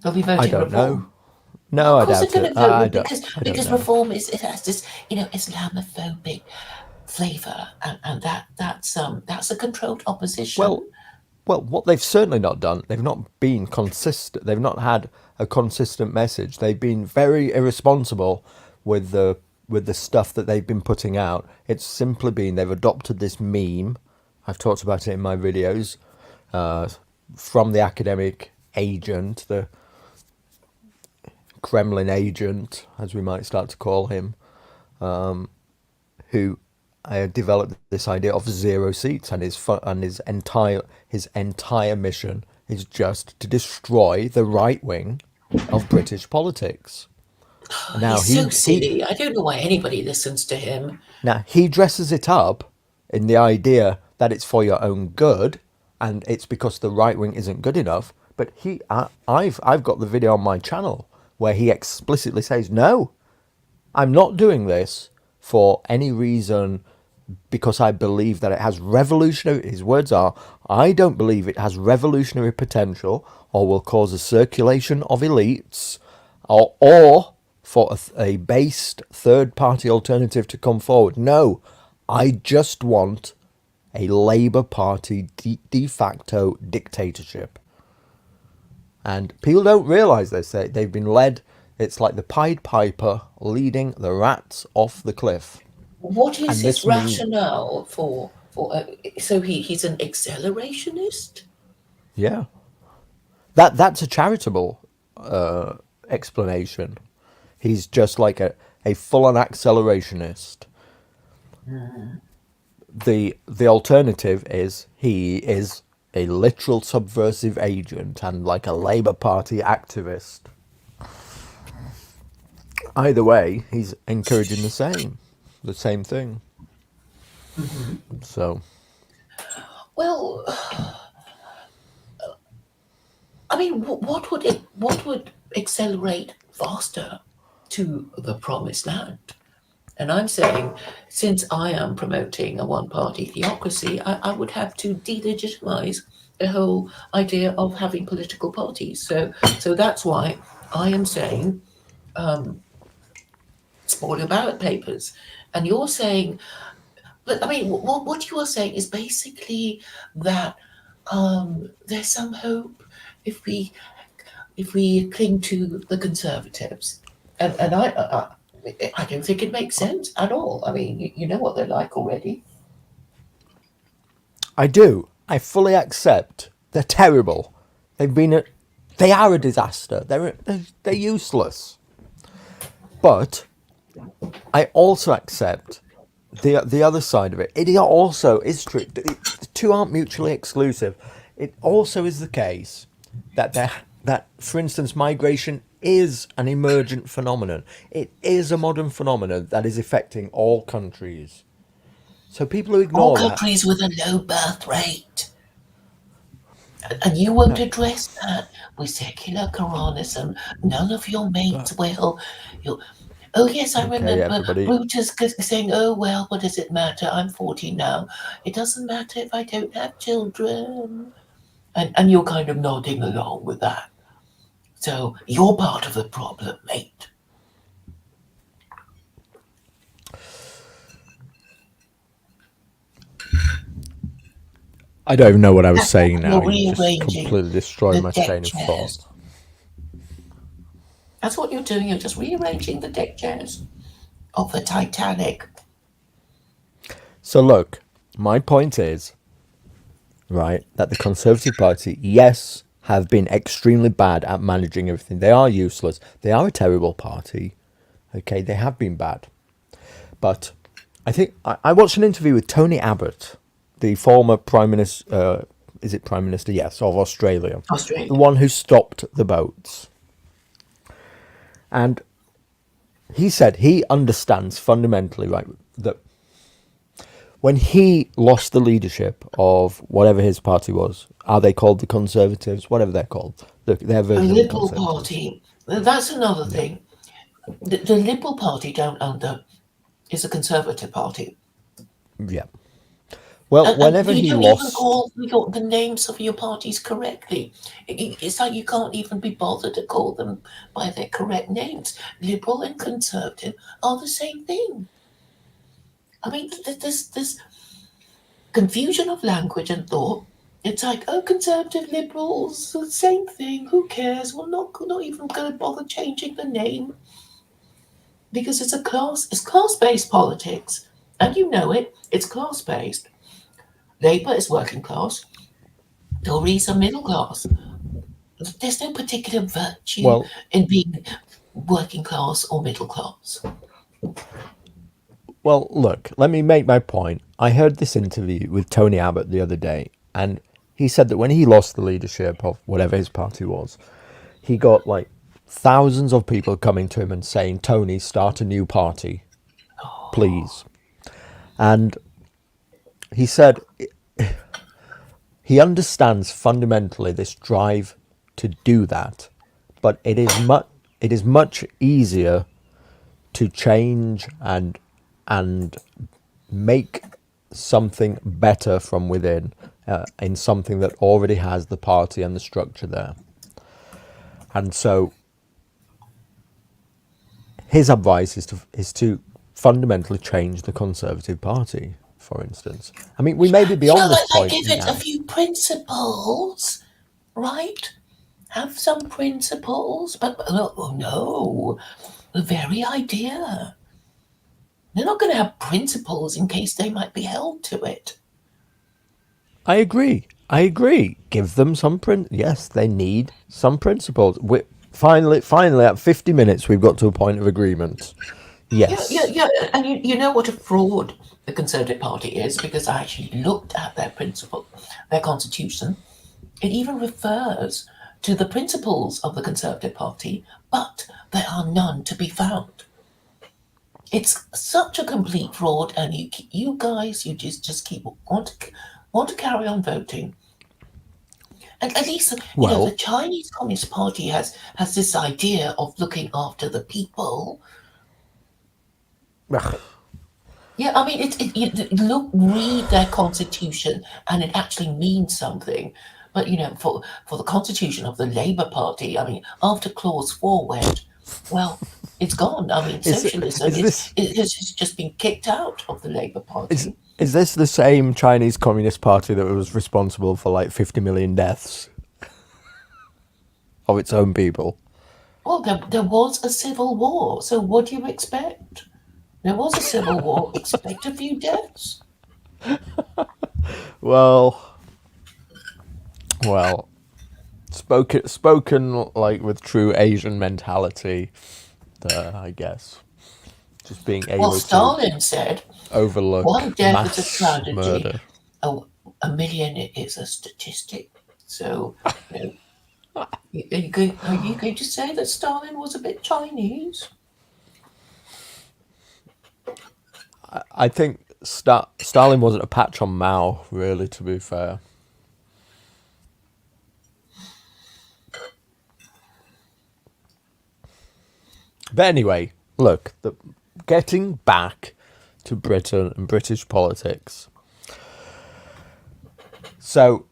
They'll be voting reform. I don't know. No, I doubt it. I don't because know. reform it has this Islamophobic flavour, and that's a controlled opposition. Well, what they've certainly not done, they've not been consistent. They've not had a consistent message. They've been very irresponsible with the stuff that they've been putting out. It's simply been they've adopted this meme. I've talked about it in my videos. From the academic agent, the Kremlin agent, as we might start to call him, who developed this idea of 0 seats, and his entire mission is just to destroy the right wing of British politics. Now he's so silly. I don't know why anybody listens to him. Now he dresses it up in the idea that it's for your own good, and it's because the right wing isn't good enough. But I've got the video on my channel where he explicitly says, "No, I'm not doing this for any reason because I believe that it has revolutionary." His words are, "I don't believe it has revolutionary potential, or will cause a circulation of elites, or for a based third-party alternative to come forward. No, I just want a Labour Party de facto dictatorship. And people don't realise this. They've been led. It's like the Pied Piper leading the rats off the cliff. What is And his this means, rationale for? So he's an accelerationist. yeah, that's a charitable explanation. He's just like a full-on accelerationist. The alternative is he is a literal subversive agent and like a Labour Party activist. Either way, he's encouraging the same thing. So, Well, I mean, what would accelerate faster to the promised land? And I'm saying, since I am promoting a one-party theocracy, I would have to delegitimize the whole idea of having political parties. So that's why I am saying spoil ballot papers. And you're saying, but I mean, what you are saying is basically that there's some hope if we cling to the Conservatives, and I don't think it makes sense at all. I mean, you know what they're like already. I do. I fully accept they're terrible. They are a disaster. They're useless. But I also accept the other side of it. It also is true. The two aren't mutually exclusive. It also is the case that, for instance, migration is an emergent phenomenon. It is a modern phenomenon that is affecting all countries. So people who All ignore that, countries with a low birth rate. And you won't address that with secular Quranism. None of your mates will. You'll, oh, yes, I okay, remember everybody, Brutus saying, oh, well, what does it matter? I'm 40 now. It doesn't matter if I don't have children. And you're kind of nodding along with that. So you're part of the problem, mate. I don't even know what I was That's why saying now. you're You just rearranging completely destroyed the my deck train of thought. chairs. That's what you're doing. You're just rearranging the deck chairs of the Titanic. So look, my point is, right, that the Conservative Party, yes, have been extremely bad at managing everything. They are useless. They are a terrible party. Okay, they have been bad. But I think I watched an interview with Tony Abbott, the former Prime Minister, is it Prime Minister? Yes, of Australia. The Australia. one who stopped the boats. And he said he understands fundamentally, right, that when he lost the leadership of whatever his party was, are they called the Conservatives? Whatever they're called. Their The version of the Liberal Conservatives. Party. That's another Yeah. thing. The Liberal Party is a Conservative Party. Yeah. Well, And whenever you he don't even lost, call the names of your parties correctly. It's like you can't even be bothered to call them by their correct names. Liberal and Conservative are the same thing. I mean, this confusion of language and thought. It's like, oh, Conservative, Liberals, the same thing. Who cares? We're not even going to bother changing the name because it's class-based politics, and you know it. It's class-based. Labour is working class. Tories are middle class. There's no particular virtue well, in being working class or middle class. well, look, let me make my point. I heard this interview with Tony Abbott the other day, and he said that when he lost the leadership of whatever his party was, he got like thousands of people coming to him and saying, Tony, start a new party, please. And he said he understands fundamentally this drive to do that, but it is much easier to change and make something better from within in something that already has the party and the structure there. And so his advice is to fundamentally change the Conservative Party, for instance. I mean, we may be beyond this Like point give it a now. few principles, right? Have some principles, but oh no, the very idea. They're not going to have principles in case they might be held to it. I agree. I agree. Give them some Yes, they need some principles. Finally, at 50 minutes, we've got to a point of agreement. Yes. Yeah. And you know what a fraud the Conservative Party is because I actually looked at their principle, their constitution. It even refers to the principles of the Conservative Party, but there are none to be found. It's such a complete fraud, and you guys, you just keep want to carry on voting. And at least the Well, Chinese Communist Party has this idea of looking after the people. ugh, Yeah, I mean, read their constitution, and it actually means something. But for the constitution of the Labour Party, I mean, after Clause 4 went, well, it's gone. I mean, is socialism is this it has just been kicked out of the Labour is Party. is this the same Chinese Communist Party that was responsible for like 50 million deaths of its own people? Well, there was a civil war, so what do you expect? There was a civil war. Expect a few deaths. Well, well, spoken like with true Asian mentality, there, I guess. Just being Well, able to Stalin said, one overlook death is a mass tragedy, murder. a million is a statistic. So, are you going to say that Stalin was a bit Chinese? I think Stalin wasn't a patch on Mao, really, to be fair. But anyway, look, getting back to Britain and British politics. So,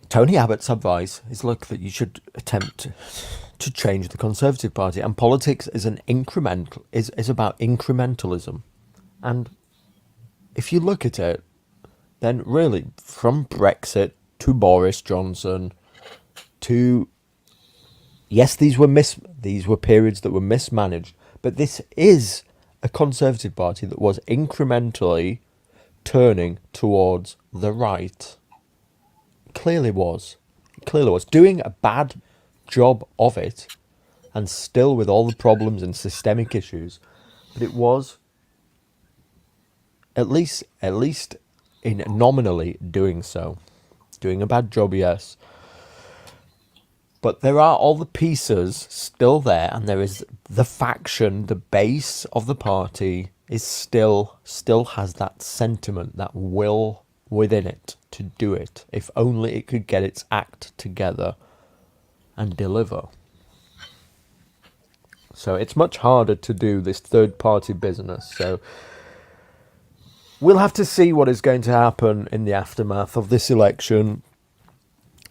Tony Abbott's advice is look that you should attempt to change the Conservative Party, and politics is is about incrementalism. And if you look at it, then really from Brexit to Boris Johnson to yes, these were periods that were mismanaged, but this is a Conservative Party that was incrementally turning towards the right. Clearly was. Clearly was. Doing a bad job of it, and still with all the problems and systemic issues, but it was at least in nominally doing so. Doing a bad job, yes. But there are all the pieces still there, and there is the faction, the base of the party is still has that sentiment, that will within it to do it. If only it could get its act together and deliver. So it's much harder to do this third party business. So we'll have to see what is going to happen in the aftermath of this election.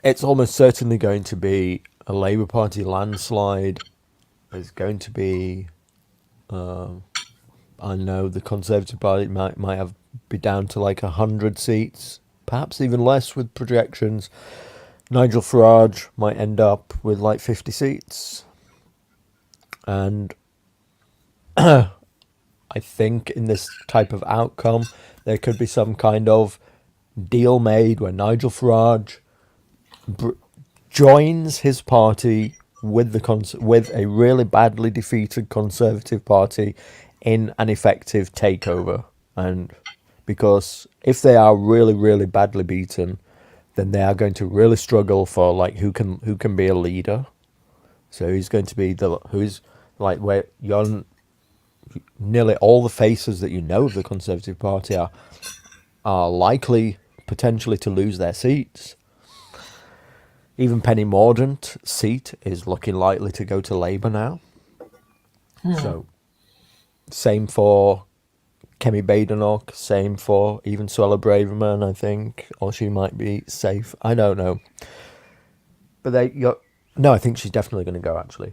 It's almost certainly going to be a Labour Party landslide. There's going to be, I know the Conservative Party might be down to like 100 seats, perhaps even less with projections. Nigel Farage might end up with like 50 seats. And I think in this type of outcome, there could be some kind of deal made where Nigel Farage joins his party with with a really badly defeated Conservative Party in an effective takeover. And because if they are really, really badly beaten, then they are going to really struggle for like who can be a leader. So who's going to be who's like where nearly all the faces that you know of the Conservative Party are likely potentially to lose their seats. Even Penny Mordaunt's seat is looking likely to go to Labour now. So, same for Kemi Badenoch, same for even Suella Braverman, I think, or she might be safe. I don't know. But no, I think she's definitely going to go, actually.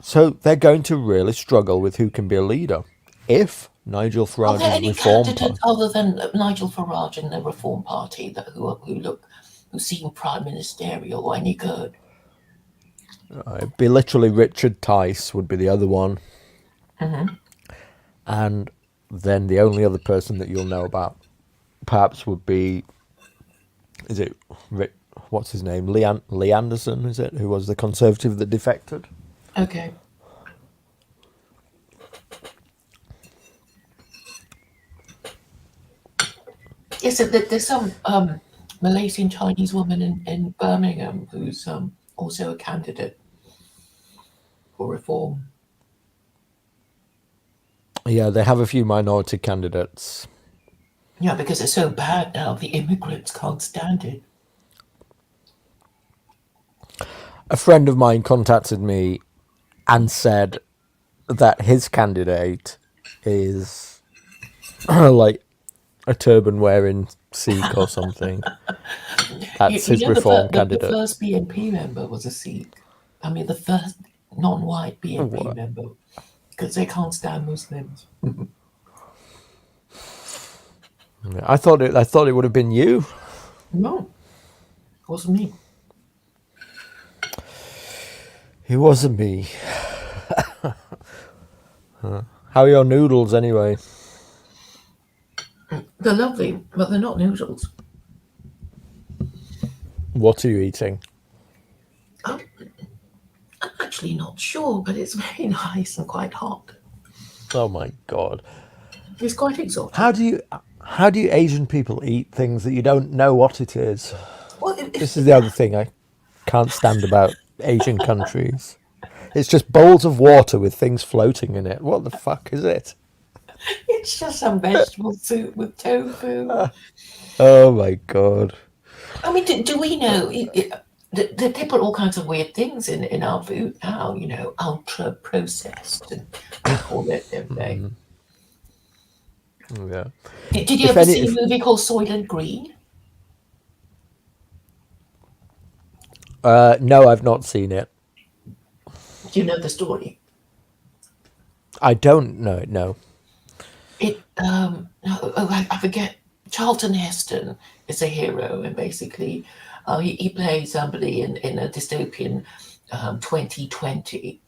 So they're going to really struggle with who can be a leader if Nigel Are there Farage's any Reform candidates Party. other than Nigel Farage and the Reform Party who seem prime ministerial or any good? It'd be literally Richard Tice would be the other one, Hmm. and then the only other person that you'll know about perhaps would be, is it what's his name, Lee Anderson, is it, who was the Conservative that defected? Okay. Yes, there's some Malaysian Chinese woman in Birmingham who's also a candidate for reform. Yeah, they have a few minority candidates. Yeah, because it's so bad now, the immigrants can't stand it. A friend of mine contacted me and said that his candidate is like a turban wearing Sikh or something. That's You his know, reform the candidate. first BNP member was a Sikh. I mean, the first non-white BNP What? member, because they can't stand Muslims. I thought it would have been you. No, it wasn't me. It wasn't me. How are your noodles anyway? They're lovely, but they're not noodles. What are you eating? I'm actually not sure, but it's very nice and quite hot. Oh my god. It's quite exotic. How do you Asian people eat things that you don't know what it is? Well, This is the other thing I can't stand about Asian countries. It's just bowls of water with things floating in it. What the fuck is it? it's just some vegetable soup with tofu. Oh my god. I mean, do we know? They put all kinds of weird things in our food now, ultra processed, and they call it, don't they? Yeah. Did you If ever any, see a if movie called Soylent Green? No, I've not seen it. Do you know the story? I don't know it. No. I forget. Charlton Heston is a hero, and basically, he plays somebody in a dystopian 2020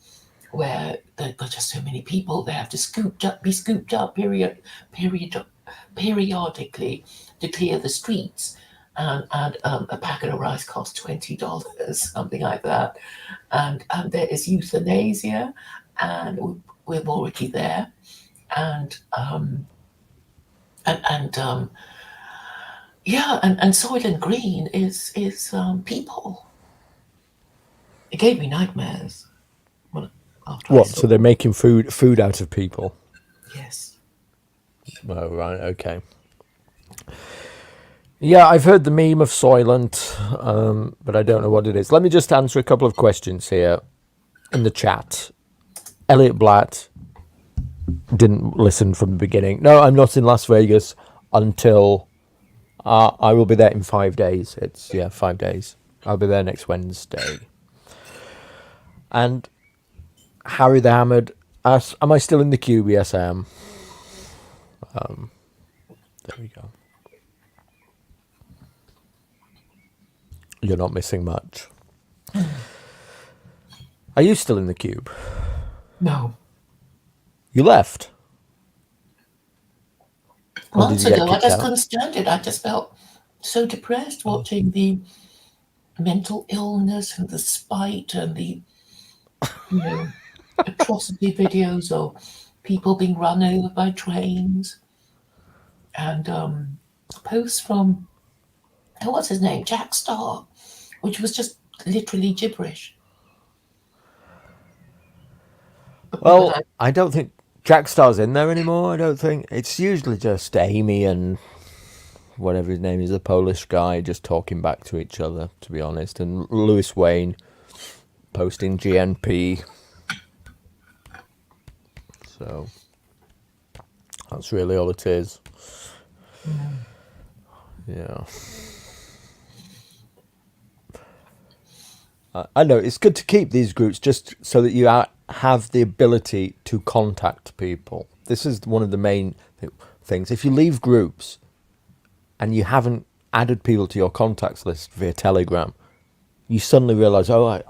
where there's just so many people they have to be scooped up periodically to clear the streets. And a packet of rice costs $20, something like that. And there is euthanasia, and we're already there. And and yeah, and Soylent Green is people. It gave me nightmares after I What? saw So they're it. making food out of people? Yes. Oh right. Okay. Yeah, I've heard the meme of Soylent, but I don't know what it is. Let me just answer a couple of questions here in the chat. Elliot Blatt didn't listen from the beginning. No, I'm not in Las Vegas until I will be there in 5 days. It's 5 days. I'll be there next Wednesday. And Harry the Hammered asks, "Am I still in the queue?" Yes, I am. There we go. You're not missing much. Are you still in the cube? No. You left? Or did Months you get ago, I kicked just out? couldn't stand it. I just felt so depressed watching the mental illness and the spite and the, you know, atrocity videos of people being run over by trains and posts from, what's his name? Jack Starr, which was just literally gibberish. But Well, I don't think Jack Star's in there anymore. I don't think. It's usually just Amy and whatever his name is, the Polish guy, just talking back to each other, to be honest. And Lewis Wayne posting GNP. So that's really all it is. Yeah. I know it's good to keep these groups just so that you have the ability to contact people. This is one of the main things. If you leave groups and you haven't added people to your contacts list via Telegram, you suddenly realize, oh,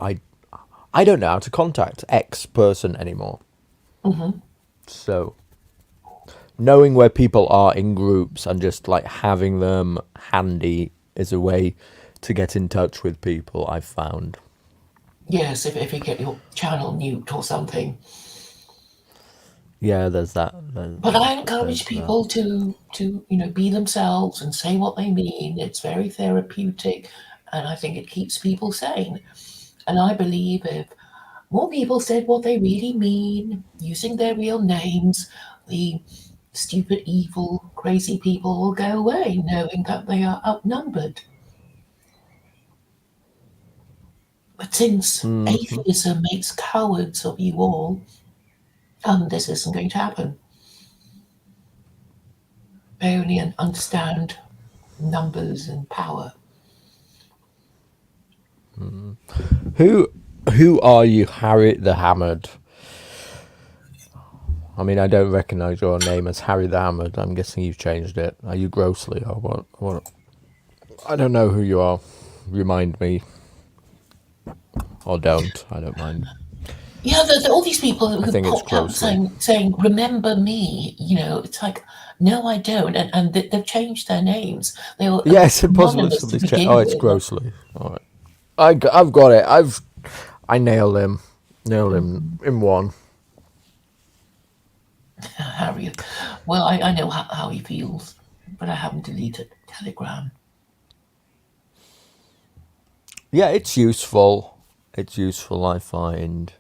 I don't know how to contact X person anymore. So knowing where people are in groups and just like having them handy is a way to get in touch with people, I've found. Yes, if you get your channel mute or something. Yeah, there's that. But I encourage There's that. people to be themselves and say what they mean. It's very therapeutic, and I think it keeps people sane. And I believe if more people said what they really mean, using their real names, the stupid, evil, crazy people will go away, knowing that they are outnumbered. But since atheism makes cowards of you all, this isn't going to happen. They only understand numbers and power. Who are you, Harry the Hammered? I mean, I don't recognise your name as Harry the Hammered. I'm guessing you've changed it. Are you Grossly or what? What? I don't know who you are. Remind me. Or don't. I don't mind. Yeah, all these people I who think it's popped up Grossly. saying, "Remember me." It's like, no, I don't, and they've changed their names. They were Yeah, it's impossible if anonymous to somebody's checked. begin Oh, it's with. Grossly. All right. I've got it. I nailed him. Nailed him in one. Harry, well, I know how he feels, but I haven't deleted Telegram. Yeah, it's useful. It's useful, I find,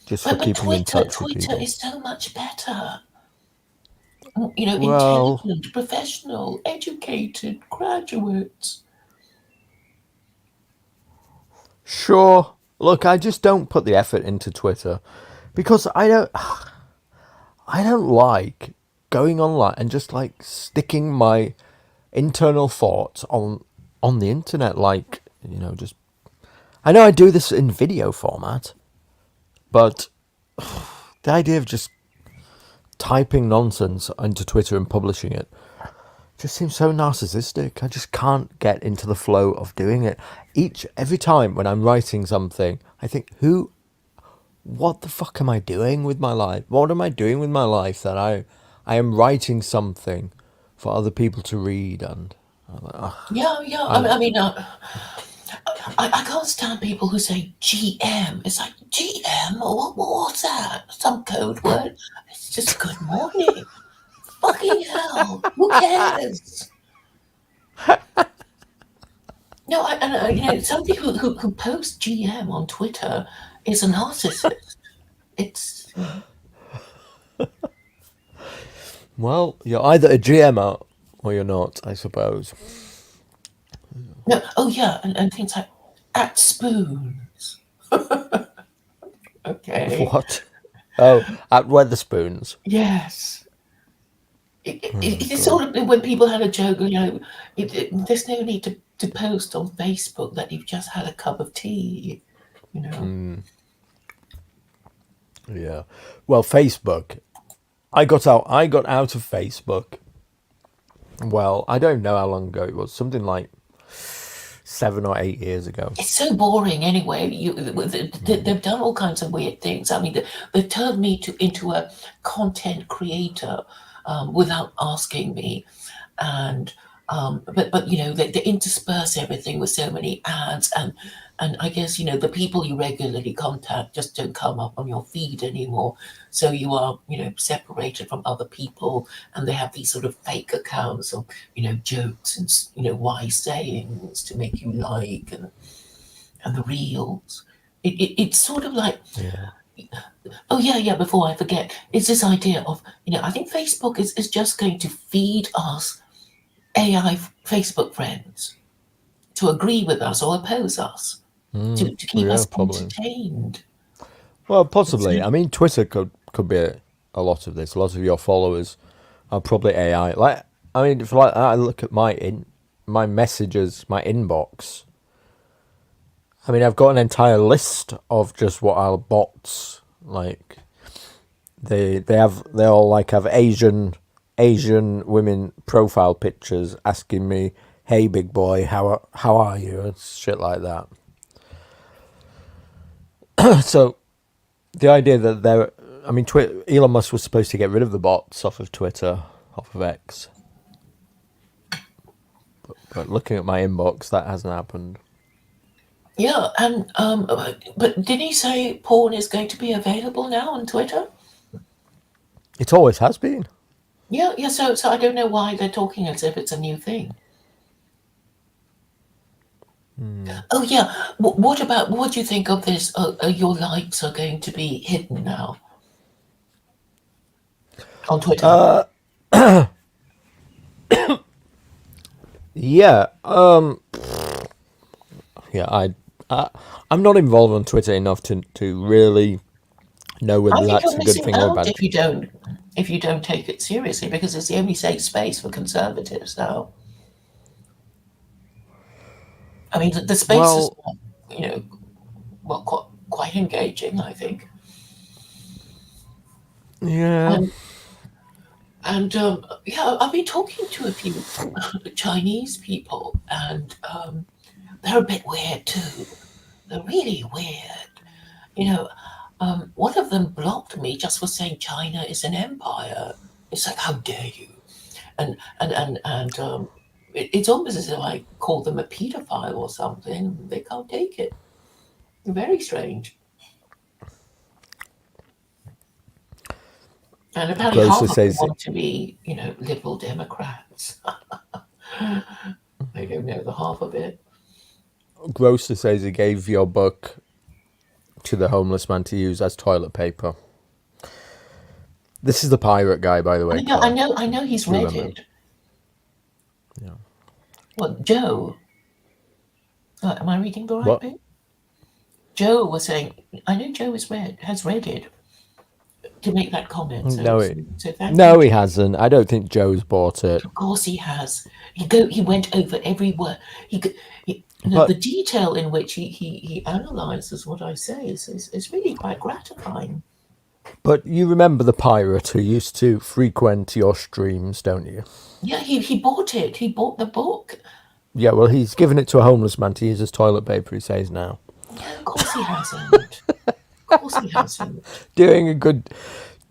just for But keeping in touch with Twitter people. is so much better. Well, Intelligent, professional, educated, graduates. sure. Look, I just don't put the effort into Twitter because I don't like going online and just like sticking my internal thoughts on the internet like, just I know I do this in video format, but the idea of just typing nonsense into Twitter and publishing it just seems so narcissistic. I just can't get into the flow of doing it. Every time when I'm writing something, I think, what the fuck am I doing with my life? What am I doing with my life that I am writing something for other people to read? And I'm like, ugh, Yeah, yeah. I don't. I can't stand people who say GM. It's like, GM? What's that? Some code word? It's just good morning. Fucking hell. Who cares? No, somebody who posts GM on Twitter is a narcissist. It's, Well, you're either a GMer or you're not, I suppose. no, oh yeah, and things like at spoons. Okay. What? Oh, at Weatherspoons. Yes. Oh It's God. sort of when people had a joke, there's no need to post on Facebook that you've just had a cup of tea, you know. Yeah. Well, Facebook. I got out of Facebook. Well, I don't know how long ago it was. Something like 7 or 8 years ago. It's so boring anyway. They've done all kinds of weird things. I mean, they've turned me into a content creator without asking me, and but they intersperse everything with so many ads, and I guess the people you regularly contact just don't come up on your feed anymore, so you are separated from other people, and they have these sort of fake accounts of jokes and wise sayings to make you like, and the reels. It's sort of like, Yeah. oh yeah, before I forget, it's this idea of I think Facebook is just going to feed us AI Facebook friends to agree with us or oppose us, to keep Yeah, us probably. entertained. Well, It's possibly. I mean, Twitter could be a lot of this. A lot of your followers are probably AI. Like, I mean, if like I look at my messages, my inbox. I mean, I've got an entire list of just what our bots Like they all like have Asian women profile pictures asking me, "Hey, big boy, how are you?" and shit like that. So the idea that I mean, Elon Musk was supposed to get rid of the bots off of Twitter, off of X, but looking at my inbox, that hasn't happened. Yeah, and but did he say porn is going to be available now on Twitter? It always has been. Yeah, yeah. So I don't know why they're talking as if it's a new thing. Oh yeah. What about what do you think of this? Your likes are going to be hidden now on Twitter. Yeah, yeah. I'm not involved on Twitter enough to really know I whether think that's you're a good missing thing or a out bad thing. if you don't take it seriously because it's the only safe space for conservatives now. I mean, the space is, Well, you know, well, quite engaging, I think. yeah. And yeah, I've been talking to a few Chinese people, and they're a bit weird too. They're really weird. You know, one of them blocked me just for saying China is an empire. It's like, how dare you? And it's almost as if I call them a pedophile or something. They can't take it. Very strange. And apparently half Grocer of them says want to be, liberal Democrats. I don't know the half of it. Grocer says he gave your book to the homeless man to use as toilet paper. This is the pirate guy, by the way, Claire. I know he's Do you read remember him? it. Yeah. What, Joe? Am I reading the right What? bit? Joe was saying, I know Joe has read it to make that comment. No, he, So thank you, no, he Joe. hasn't. I don't think Joe's bought it. Of course he has. He went over every word. The But detail in which he analyzes what I say is really quite gratifying. but you remember the pirate who used to frequent your streams, don't you? Yeah, he bought it. He bought the book. Yeah, well, he's given it to a homeless man to use as toilet paper, he says now. No, of course he hasn't. Of course he hasn't. Doing a good.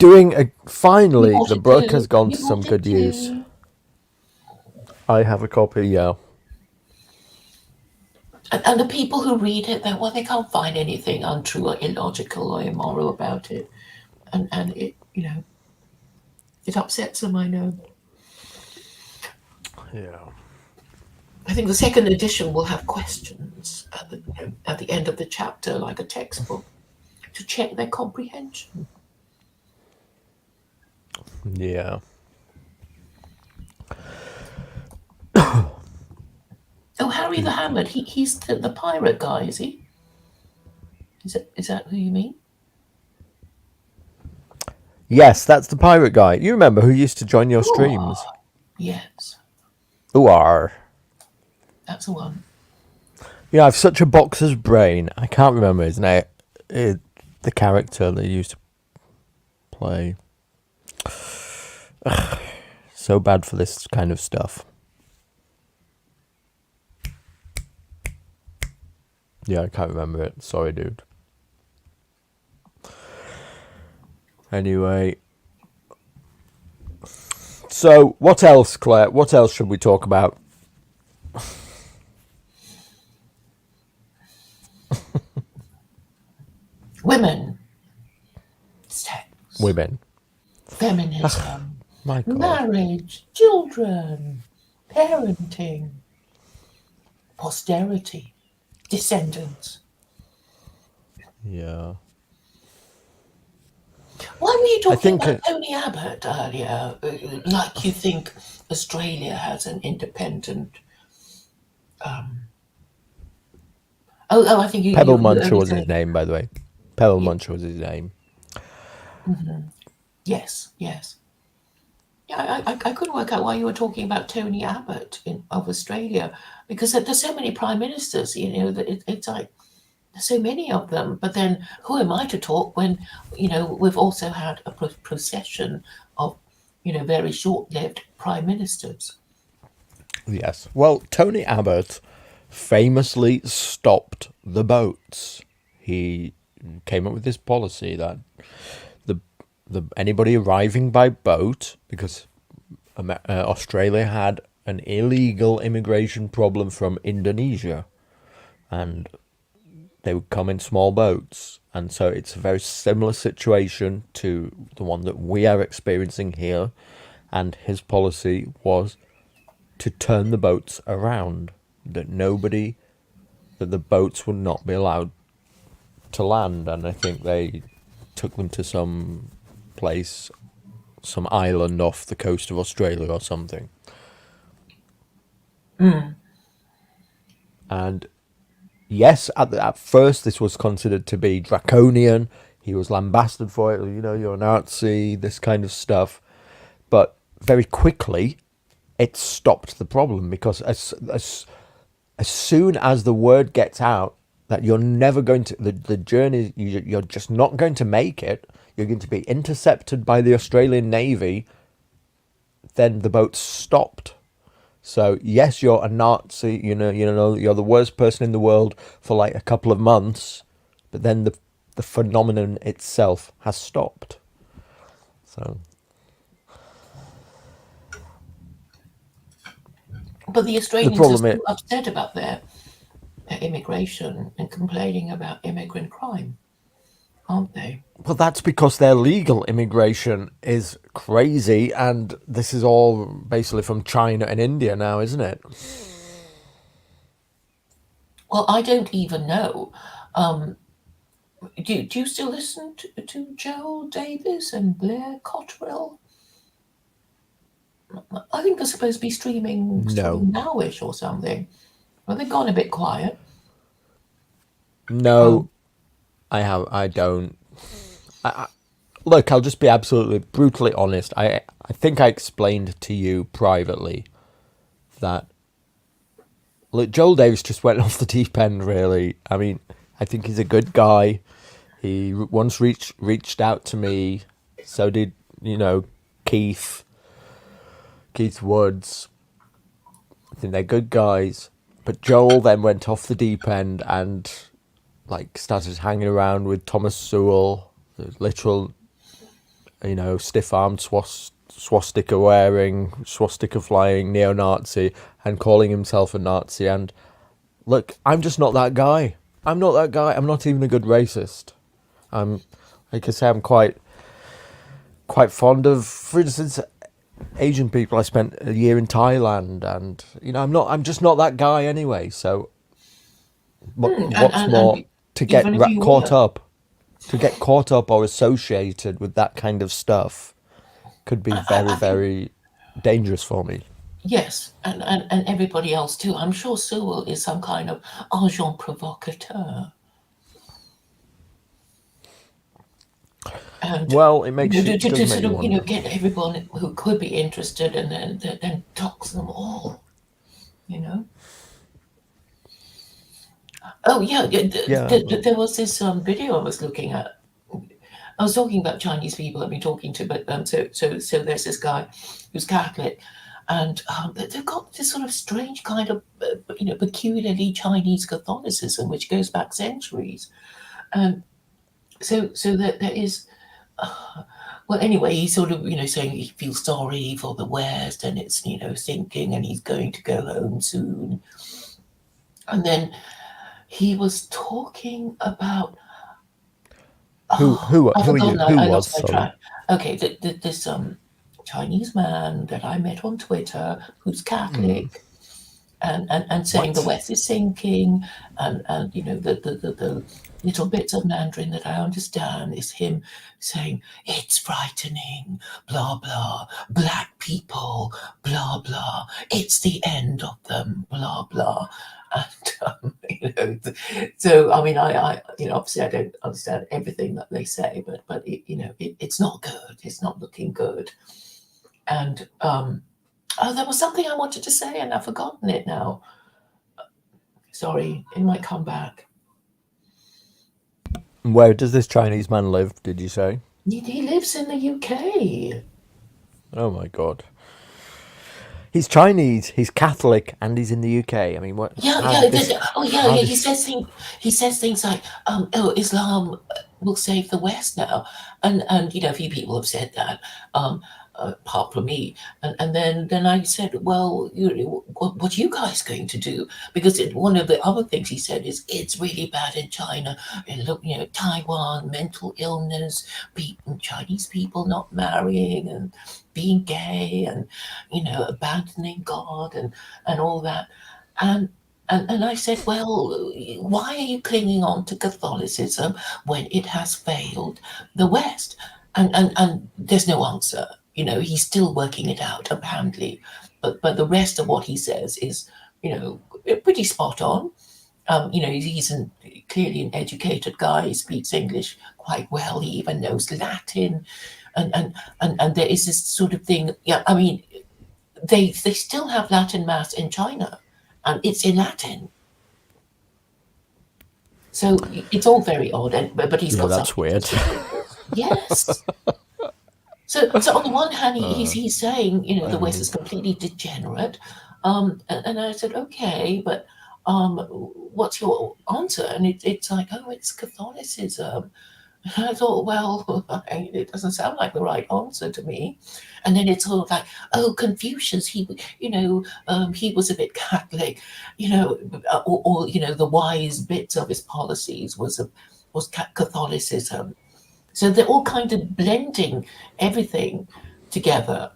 You Finally, bought the it book has too. gone You to some bought it good use. too. I have a copy, yeah. And the people who read it, they can't find anything untrue or illogical or immoral about it. And it, it upsets them, I know. Yeah. I think the second edition will have questions at the end of the chapter, like a textbook, to check their comprehension. Yeah. Oh, Harry the Hammered, he's the pirate guy, is he? Is that who you mean? Yes, that's the pirate guy. You remember who used to join your Oh, streams? yes, Who are? that's the one. Yeah, I've such a boxer's brain. I can't remember his name. The character that he used to play. Ugh, so bad for this kind of stuff. Yeah, I can't remember it. Sorry, dude. Anyway. So, what else, Claire? What else should we talk about? Women, sex, Women. feminism, My God. marriage, children, parenting, posterity, descendants. Yeah. Why were you I talking think. about Tony Abbott earlier? Like you think Australia has an independent. Oh, I think Pebble you Muncher only was his said name, by the way. Pebble yeah, Muncher was his name. yes, yes. Yeah, I couldn't work out why you were talking about Tony Abbott of Australia because there's so many prime ministers. That it's like so many of them. But then who am I to talk when, we've also had a procession of, very short-lived prime ministers. Yes. Well, Tony Abbott famously stopped the boats. He came up with this policy that the anybody arriving by boat, because Australia had an illegal immigration problem from Indonesia, and they would come in small boats. And so it's a very similar situation to the one that we are experiencing here. And his policy was to turn the boats around, that the boats would not be allowed to land. And I think they took them to some place, some island off the coast of Australia or something. And yes, at first this was considered to be draconian. He was lambasted for it, you're a Nazi, this kind of stuff. But very quickly, it stopped the problem, because as soon as the word gets out that you're never going to, the journey, you're just not going to make it, you're going to be intercepted by the Australian Navy, then the boat stopped. So yes, you're a Nazi, you're the worst person in the world for like a couple of months, but then the phenomenon itself has stopped. So. But the Australians are still upset about their immigration and complaining about immigrant crime, aren't they? Well, that's because their legal immigration is crazy, and this is all basically from China and India now, isn't it? Well, I don't even know. Do you still listen to Joel Davis and Blair Cottrell? I think they're supposed to be streaming nowish or something. Well, they've gone a bit quiet. No, I don't. Look, I'll just be absolutely brutally honest. I think I explained to you privately that, look, Joel Davis just went off the deep end, really. I mean, I think he's a good guy. He once reached out to me. So did, Keith Woods. I think they're good guys. But Joel then went off the deep end and started hanging around with Thomas Sewell, the literal, stiff-armed swastika wearing, swastika flying neo-Nazi, and calling himself a Nazi. And look, I'm just not that guy. I'm not that guy. I'm not even a good racist. Like I say, I'm quite fond of, for instance, Asian people. I spent a year in Thailand, and I'm just not that guy anyway. So what's more, to get caught up or associated with that kind of stuff could be very, very dangerous for me. Yes, and everybody else too. I'm sure Sewell is some kind of agent provocateur. And well, it makes to sort of get everyone who could be interested, and then dox them all. Oh yeah, there was this video I was looking at. I was talking about Chinese people I've been talking to, but so there's this guy who's Catholic, and they've got this sort of strange kind of peculiarly Chinese Catholicism which goes back centuries, and so that there is. Well, anyway, he's sort of, saying he feels sorry for the West, and it's, sinking, and he's going to go home soon. And then he was talking about who are you? Who was? Sorry. Okay, this Chinese man that I met on Twitter who's Catholic. And saying the West is sinking, and the little bits of Mandarin that I understand is him saying it's frightening, blah blah, black people, blah blah, it's the end of them, blah blah, and so I mean I obviously I don't understand everything that they say, but it's not good, it's not looking good, and oh, there was something I wanted to say and I've forgotten it now. Sorry, it might come back. Where does this Chinese man live, did you say? He lives in the UK. Oh my god. He's Chinese, he's Catholic, and he's in the UK. I mean, what? Yeah, How yeah. did this? Oh, yeah, How yeah. did? He says things like, "Oh, Islam will save the West now," and a few people have said that, apart from me. And then I said, "Well, what are you guys going to do?" Because one of the other things he said is, "It's really bad in China. And look, Taiwan, mental illness, Chinese people not marrying and being gay, and abandoning God and all that." And and I said, well, why are you clinging on to Catholicism when it has failed the West? And there's no answer. He's still working it out, apparently. But the rest of what he says is, pretty spot on. Clearly an educated guy. He speaks English quite well. He even knows Latin. And there is this sort of thing. Yeah, I mean, they still have Latin Mass in China, and it's in Latin. So it's all very odd, but he's Yeah, got that's something to weird. say. Yes. So on the one hand, he's saying, the I West mean, is completely degenerate, and I said, okay, but what's your answer? And it's like, oh, it's Catholicism. And I thought, well, it doesn't sound like the right answer to me. And then it's sort of like, oh, Confucius, he was a bit Catholic, or the wise bits of his policies was Catholicism. So they're all kind of blending everything together,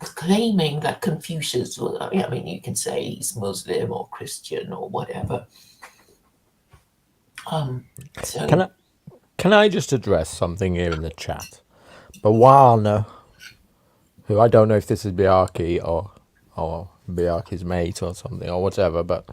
claiming that Confucius was, I mean, you can say he's Muslim or Christian or whatever. can So I can I just address something here in the chat? Bawana, who I don't know if this is Biarki or Biarki's mate or something or whatever, but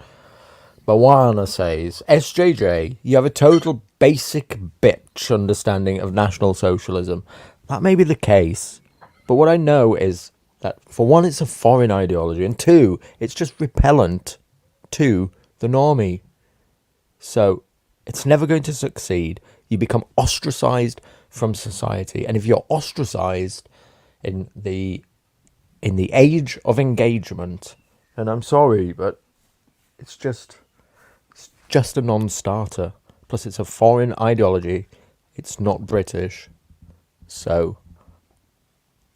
Bawana says, SJJ, you have a total basic bitch understanding of National Socialism. That may be the case, but what I know is that, for one, it's a foreign ideology, and two, it's just repellent to the normie. So it's never going to succeed. You become ostracized from society, and if you're ostracized in the age of engagement, and I'm sorry, but it's just a non-starter. Plus, it's a foreign ideology. It's not British. So,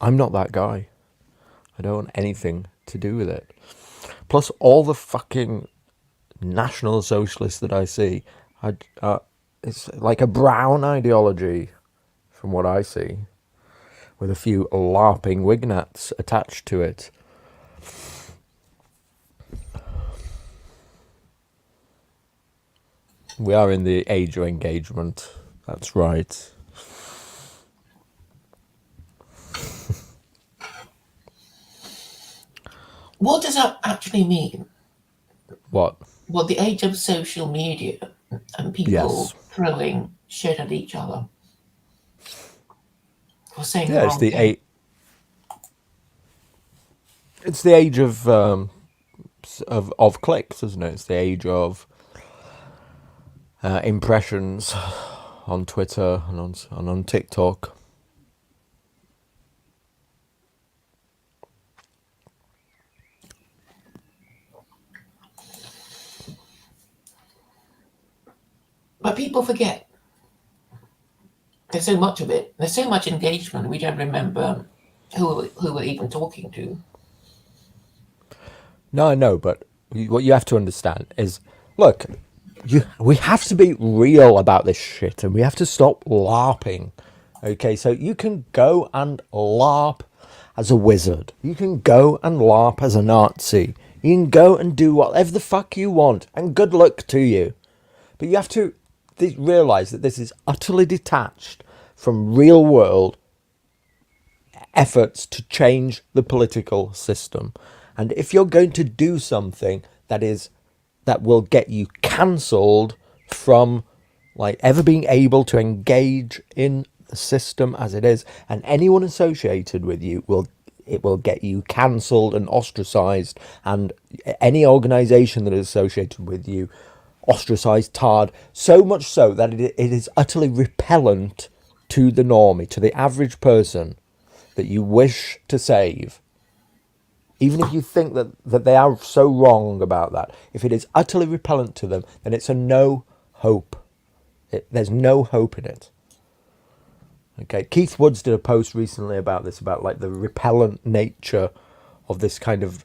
I'm not that guy. I don't want anything to do with it. Plus, all the fucking National Socialists that I see, it's like a brown ideology, from what I see, with a few LARPing wignats attached to it. We are in the age of engagement. That's right. what does that actually mean? What? Well, the age of social media and people Yes. throwing shit at each other for saying the Yeah, wrong thing. it's the age of clicks, isn't it? It's the age of impressions on Twitter and on TikTok. But people forget. There's so much of it. There's so much engagement. We don't remember who we're even talking to. No, I know, but what you have to understand is, look, we have to be real about this shit, and we have to stop LARPing. Okay, so you can go and LARP as a wizard. You can go and LARP as a Nazi. You can go and do whatever the fuck you want, and good luck to you. But you have to realise that this is utterly detached from real world efforts to change the political system. And if you're going to do something that will get you cancelled from like ever being able to engage in the system as it is, and anyone associated with you will get you cancelled and ostracized, and any organization that is associated with you ostracised, tarred, so much so that it is utterly repellent to the normie, to the average person that you wish to save. Even if you think that they are so wrong about that, if it is utterly repellent to them, then it's a no hope. There's no hope in it. Okay, Keith Woods did a post recently about this, about like the repellent nature of this kind of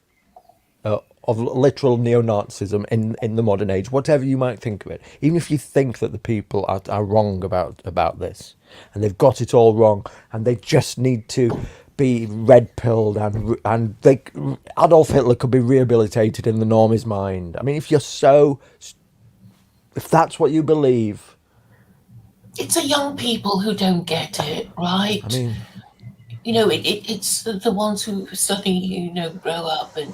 literal neo-Nazism in the modern age, whatever you might think of it. Even if you think that the people are wrong about this, and they've got it all wrong, and they just need to be red-pilled, and Adolf Hitler could be rehabilitated in the normie's mind. I mean, if that's what you believe, It's the young people who don't get it, right? I mean, it's the ones who suddenly, grow up and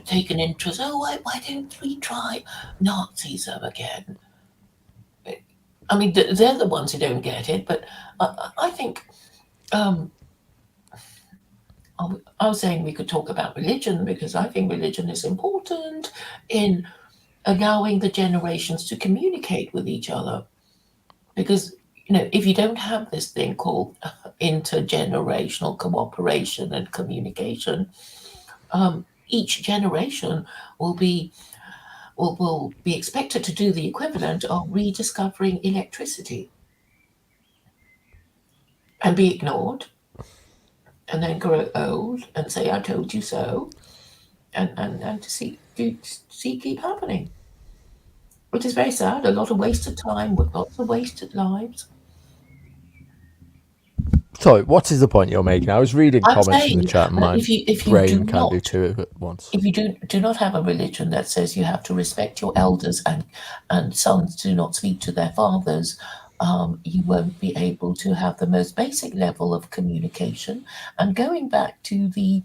take an interest. Oh, why don't we try Nazism again? I mean, they're the ones who don't get it, but I think I was saying we could talk about religion, because I think religion is important in allowing the generations to communicate with each other. Because, if you don't have this thing called intergenerational cooperation and communication, each generation will be expected to do the equivalent of rediscovering electricity and be ignored, and then grow old and say, I told you so, and to see keep happening. Which is very sad. A lot of wasted time with lots of wasted lives. sorry, what is the point you're making? I was reading I'm comments in the saying chat, and that my if you brain can't do two at once. if you do not have a religion that says you have to respect your elders, and sons do not speak to their fathers, you won't be able to have the most basic level of communication. And going back to the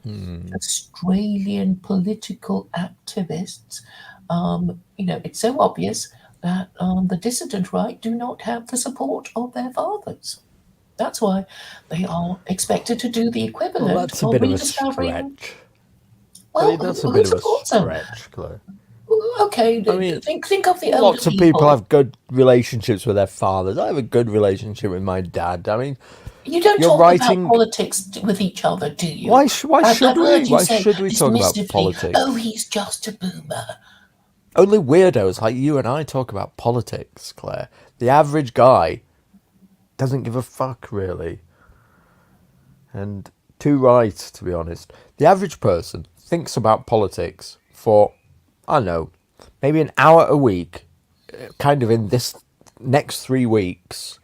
Australian political activists, it's so obvious that the dissident right do not have the support of their fathers. That's why they are expected to do the Well, equivalent that's a of bit of a rediscovering. stretch. I Well, mean, that's a who bit of a supports them? stretch, Chloe. Okay, I mean, think of the older lots of people have good relationships with their fathers. I have a good relationship with my dad. I mean, You don't you're talk about writing. politics with each other, do you? Why should I've we? heard you Why say should we talk about dismissively, politics? "Oh, he's just a boomer." Only weirdos like you and I talk about politics, Claire. The average guy doesn't give a fuck, really. And too right, to be honest. The average person thinks about politics for, I don't know, maybe an hour a week, kind of in this next 3 weeks,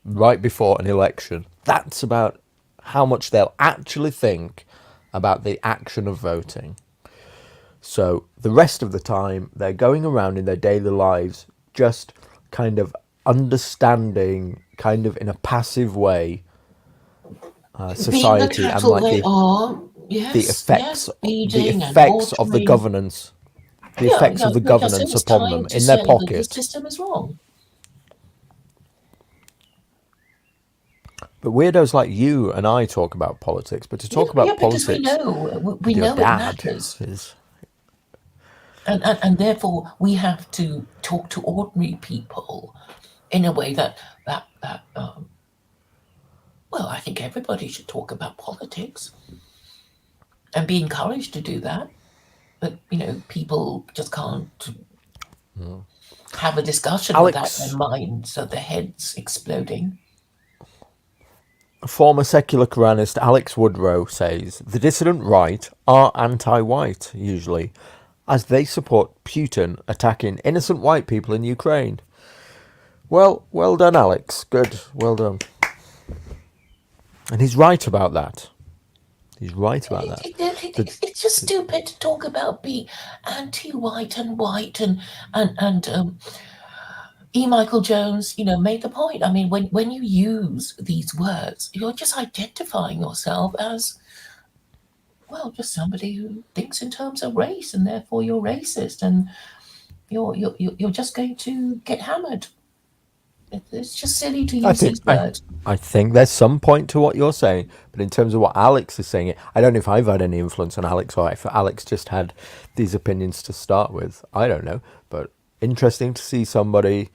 right before an election. That's about how much they'll actually think about the action of voting. So the rest of the time, they're going around in their daily lives just kind of understanding, kind of in a passive way, Being the society and cattle like they are, the yes, effects feeding and of the watering. governance, the Yeah, effects of the just it governance was upon time them to in their say that the pocket. system is wrong. But weirdos like you and I talk about politics, but to talk Yeah, about because we politics know with your it dad matters. is And therefore we have to talk to ordinary people in a way that well, I think everybody should talk about politics and be encouraged to do that. But people just can't have a discussion without their Alex. minds or their heads exploding. Former secular Quranist Alex Woodrow says the dissident right are anti-white, usually, as they support Putin attacking innocent white people in Ukraine. Well done, Alex. Good, well done. And he's right about that. He's right about that. It's just stupid to talk about being anti-white and white and E. Michael Jones, made the point. I mean, when you use these words, you're just identifying yourself as, well, just somebody who thinks in terms of race, and therefore you're racist, and you're just going to get hammered. It's just silly to use these words. I think there's some point to what you're saying, but in terms of what Alex is saying, I don't know if I've had any influence on Alex, or if Alex just had these opinions to start with. I don't know, but interesting to see somebody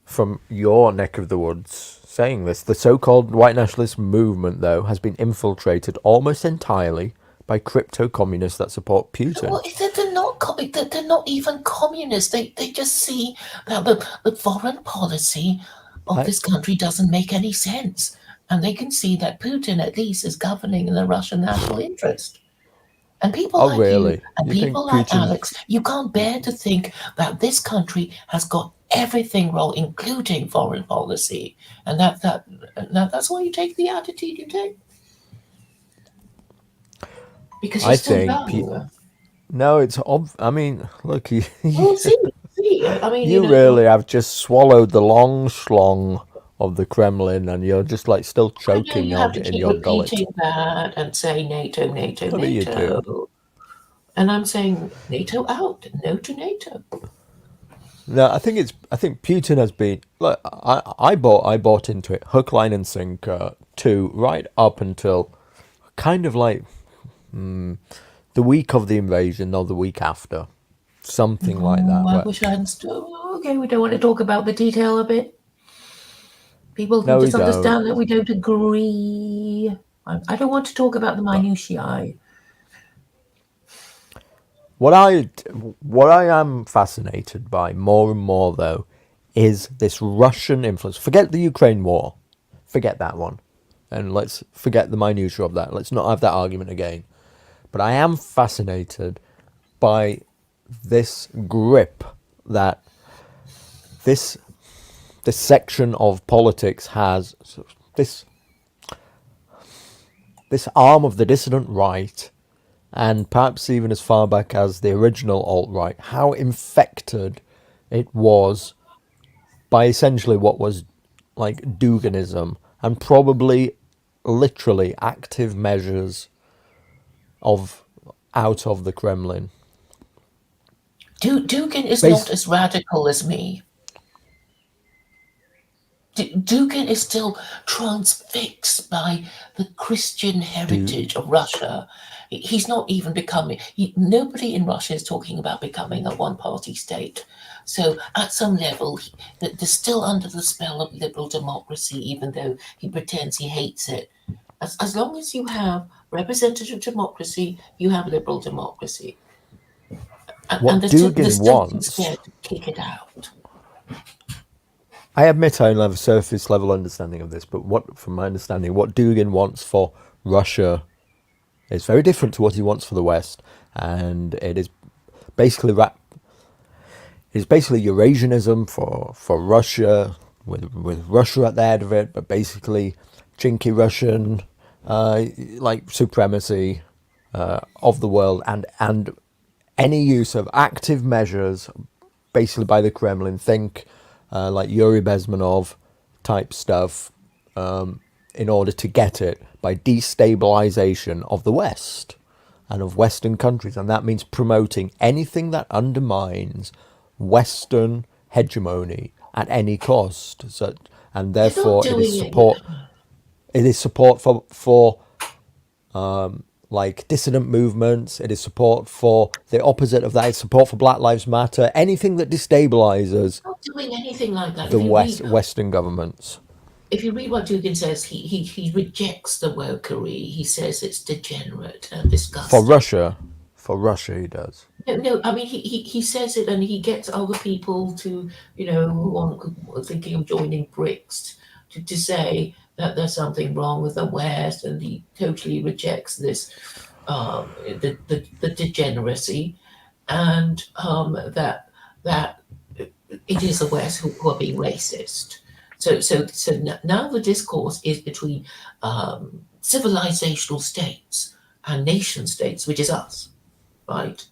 from your neck of the woods saying this. The so-called white nationalist movement, though, has been infiltrated almost entirely by crypto communists that support Putin. Well, they're not even communists. They just see that the foreign policy of I, this country doesn't make any sense. And they can see that Putin at least is governing in the Russian national interest. And people oh, like you really? and You think people like Putin? Alex, you can't bear to think that this country has got everything wrong, including foreign policy. And that's why you take the attitude you take. Because you're I still think. young. No, it's I mean, look, you, Well, see. I mean, you really have just swallowed the long schlong of the Kremlin, and you're just like still I know choking you have on to in keep your gullet. repeating that and say NATO, NATO, What do you do? NATO. And I'm saying NATO out, no to NATO. No, I think Putin has been. Look, I bought into it hook, line, and sinker too, right up until kind of like the week of the invasion or the week after, something like Oh, that. I Where wish I hadn't still. Okay, we don't want to talk about the detail of it. People can no, we just don't. understand that we don't agree. I don't want to talk about the But minutiae. what I am fascinated by more and more though is this Russian influence. Forget the Ukraine war, forget that one, and let's forget the minutiae of that. Let's not have that argument again. But I am fascinated by this grip that this this section of politics has, this this arm of the dissident right, and perhaps even as far back as the original alt-right, how infected it was by essentially what was like Duginism, and probably literally active measures of out of the Kremlin. Dugin is not Base as radical as me. Dugin is still transfixed by the Christian do heritage of Russia. He's not even becoming, nobody in Russia is talking about becoming a one party state. So, at some level, they're still under the spell of liberal democracy, even though he pretends he hates it. As long as you have representative democracy, you have liberal democracy. And what they're Dugin still too wants. scared to kick it out. I admit I only have a surface level understanding of this, but what, from my understanding, what Dugin wants for Russia is very different to what he wants for the West, and it is basically is basically Eurasianism for Russia, with Russia at the head of it, but basically chinky Russian like supremacy of the world, and any use of active measures, basically by the Kremlin. Think like Yuri Bezmenov type stuff, in order to get it by destabilization of the West and of Western countries, and that means promoting anything that undermines Western hegemony at any cost. So, and They're not therefore, doing it. It is support for like dissident movements. It is support for the opposite of that. It's support for Black Lives Matter. Anything that destabilizes Not doing anything like that. the Western governments. If you read what Dugin says, he rejects the wokery. He says it's degenerate and For disgusting. Russia, for Russia, he does. No, I mean he says it and he gets other people to, who are thinking of joining BRICS to say that there's something wrong with the West, and he totally rejects this the degeneracy, and that it is the West who are being racist. So now the discourse is between civilizational states and nation states, which is us, right?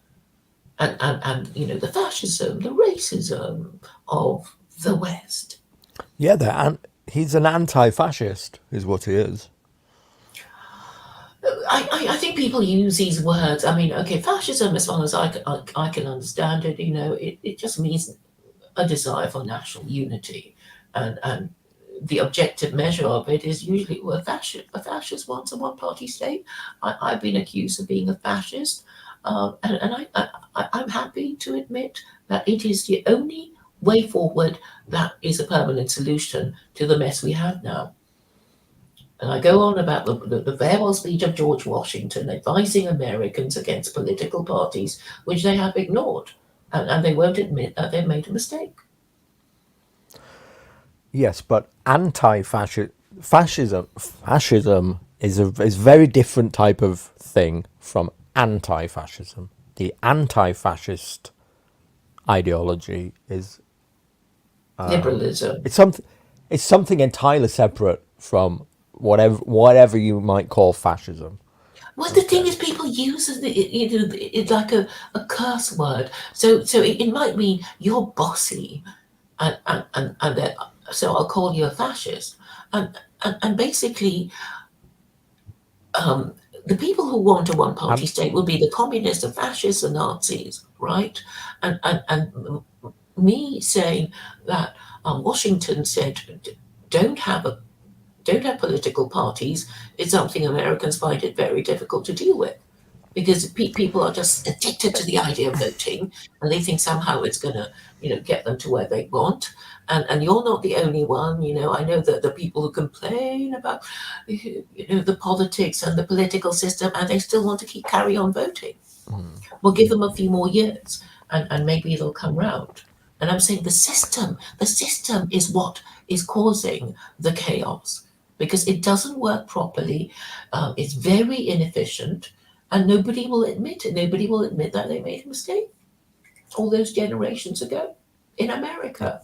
And the fascism, the racism of the West. Yeah, he's an anti-fascist, is what he is. I think people use these words. I mean, okay, fascism, as far as I can understand it, it just means a desire for national unity, and the objective measure of it is usually, well, a fascist wants a one-party state. I've been accused of being a fascist, and I'm happy to admit that it is the only way forward that is a permanent solution to the mess we have now. And I go on about the farewell speech of George Washington advising Americans against political parties, which they have ignored. And they won't admit that they've made a mistake. Yes, but fascism is very different type of thing from anti-fascism. The anti-fascist ideology is Liberalism. it's something entirely separate from whatever you might call fascism. Well, the thing is, people use it like a curse word. So it might mean you're bossy, and then, so I'll call you a fascist. And basically, the people who want a one party Um, state will be the communists, the fascists, the Nazis, right? And me saying that Washington said don't have a don't have political parties is something Americans find it very difficult to deal with because people are just addicted to the idea of voting and they think somehow it's going to get them to where they want. And you're not the only one. I know that the people who complain about the politics and the political system and they still want to carry on voting. We'll give them a few more years and maybe they'll come round. And I'm saying the system is what is causing the chaos because it doesn't work properly. It's very inefficient, and nobody will admit it. Nobody will admit that they made a mistake all those generations ago in America.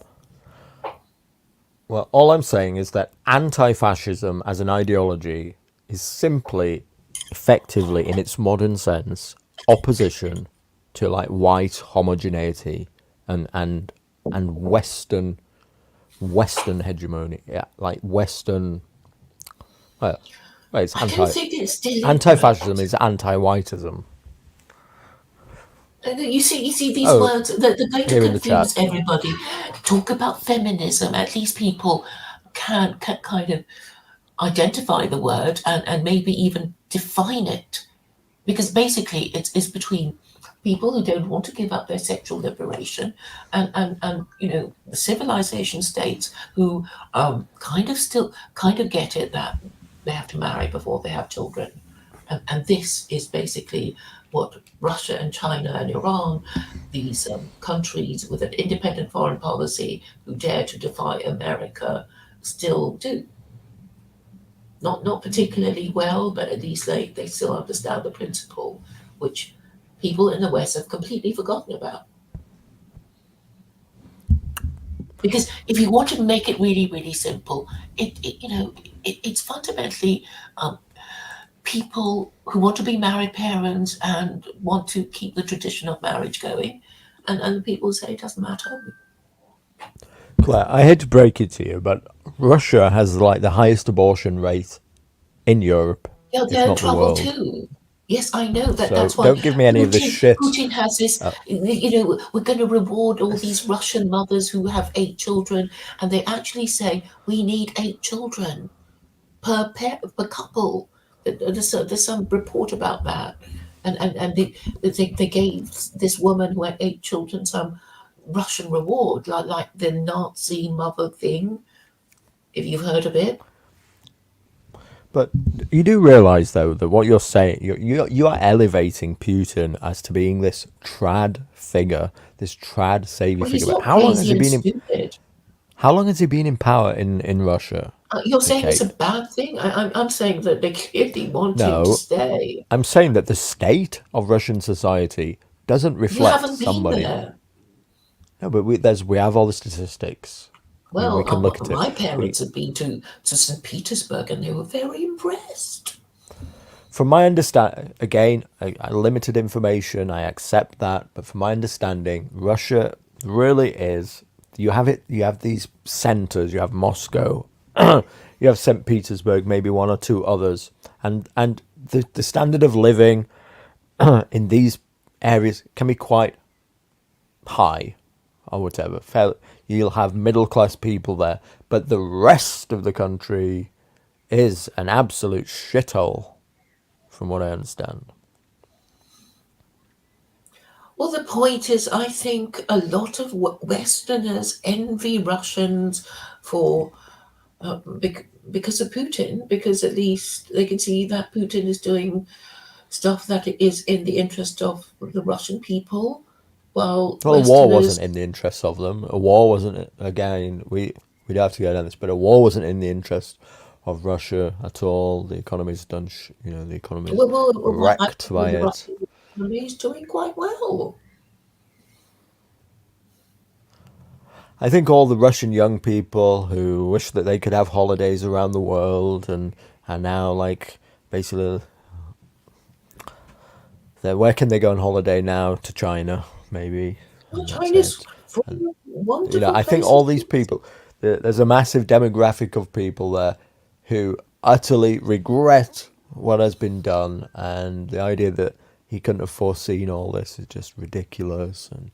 well, all I'm saying is that anti-fascism as an ideology is simply, effectively, in its modern sense, opposition to like white homogeneity and Western hegemony. Yeah, like Western. Well, it's I don't think it's deliberate. anti-fascism is anti-whiteism. You see these Oh, words. The going to here in the chat. confuse everybody. Talk about feminism. At least people can kind of identify the word and maybe even define it. Because basically it's between people who don't want to give up their sexual liberation and the civilization states who kind of get it that they have to marry before they have children. And this is basically what Russia and China and Iran, these countries with an independent foreign policy who dare to defy America, still do. Not particularly well, but at least they still understand the principle, which people in the West have completely forgotten about. Because if you want to make it really, really simple, it's fundamentally um, people who want to be married parents and want to keep the tradition of marriage going, and people say it doesn't matter. Claire, I hate to break it to you, but Russia has like the highest abortion rate in Europe, Yeah, if they're in not the trouble world. too. Yes, I know that. So That's why don't give me any of this shit. Putin has this. We're going to reward all these Russian mothers who have 8 children, and they actually say we need 8 children per couple. There's some report about that, and they gave this woman who had 8 children some Russian reward, like the Nazi mother thing. If you've heard of it. But you do realize, though, that what you're saying, you are elevating Putin as to being this trad figure, this trad savior Well, he's figure. But not crazy and stupid. how long has he been in power in Russia? You're saying it's Okay, a bad thing? I'm saying that they clearly want him to no, stay. I'm saying that the state of Russian society doesn't You reflect haven't been somebody. there. No, but we have all the statistics. We Well, can look at it. my We parents have been to St. Petersburg and they were very impressed. From my understand, again, limited information. I accept that, but from my understanding, Russia really is. You have it. You have these centers. You have Moscow. You have St. Petersburg, maybe one or two others, and the standard of living in these areas can be quite high, or whatever. You'll have middle class people there, but the rest of the country is an absolute shithole, from what I understand. Well, the point is, I think a lot of Westerners envy Russians for because of Putin, because at least they can see that Putin is doing stuff that is in the interest of the Russian people, while Well, a war wasn't Westerners, in the interests of them. A war wasn't, again, we'd have to go down this, but a war wasn't in the interest of Russia at all. The economy's done, the economy's wrecked by actually, the it. Russian economy is doing quite well. I think all the Russian young people who wish that they could have holidays around the world and are now like basically where can they go on holiday now? To China, maybe, Well, and that's China's it. full And of wonderful I think all places. these people, there's a massive demographic of people there who utterly regret what has been done, and the idea that he couldn't have foreseen all this is just ridiculous. And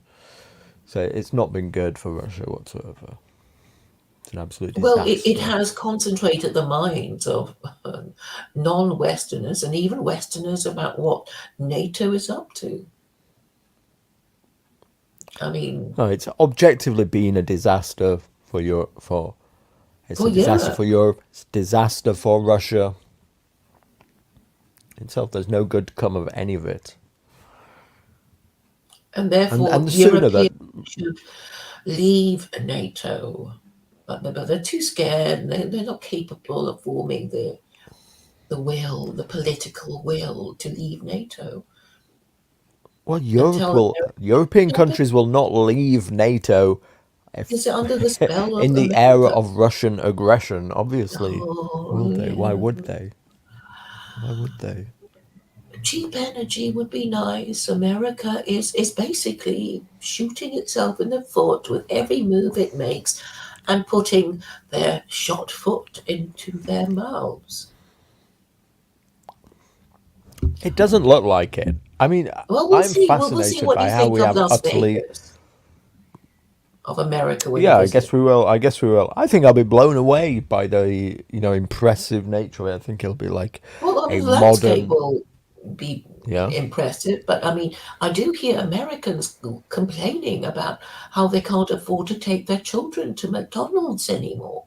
so it's not been good for Russia whatsoever. It's an absolute Well, it disaster. has concentrated the minds of non-Westerners and even Westerners about what NATO is up to. I mean, No, it's objectively been a disaster for Europe. It's well, a disaster yeah, for Europe. It's a disaster for Russia itself. There's no good come of any of it. and And therefore the sooner that, Europeans should leave NATO, but they're too scared. And they're not capable of forming the will, the political will to leave NATO well, until European America countries will not leave NATO if is under the spell of in the era America. of Russian aggression. Obviously, will Oh, they? Why yeah. would they? Why would they? Cheap energy would be nice. America is basically shooting itself in the foot with every move it makes and putting their shot foot into their mouths. It doesn't look like it. I mean, Well, we'll I'm see. We'll see fascinated what by you how think we of have Las utterly. Vegas, of America when you Yeah, I visit. guess we will. I guess we will. I think I'll be blown away by the impressive nature of it. I think it'll be like Well, I a mean, the landscape modern. will be Yeah. impressive, but I mean, I do hear Americans complaining about how they can't afford to take their children to McDonald's anymore.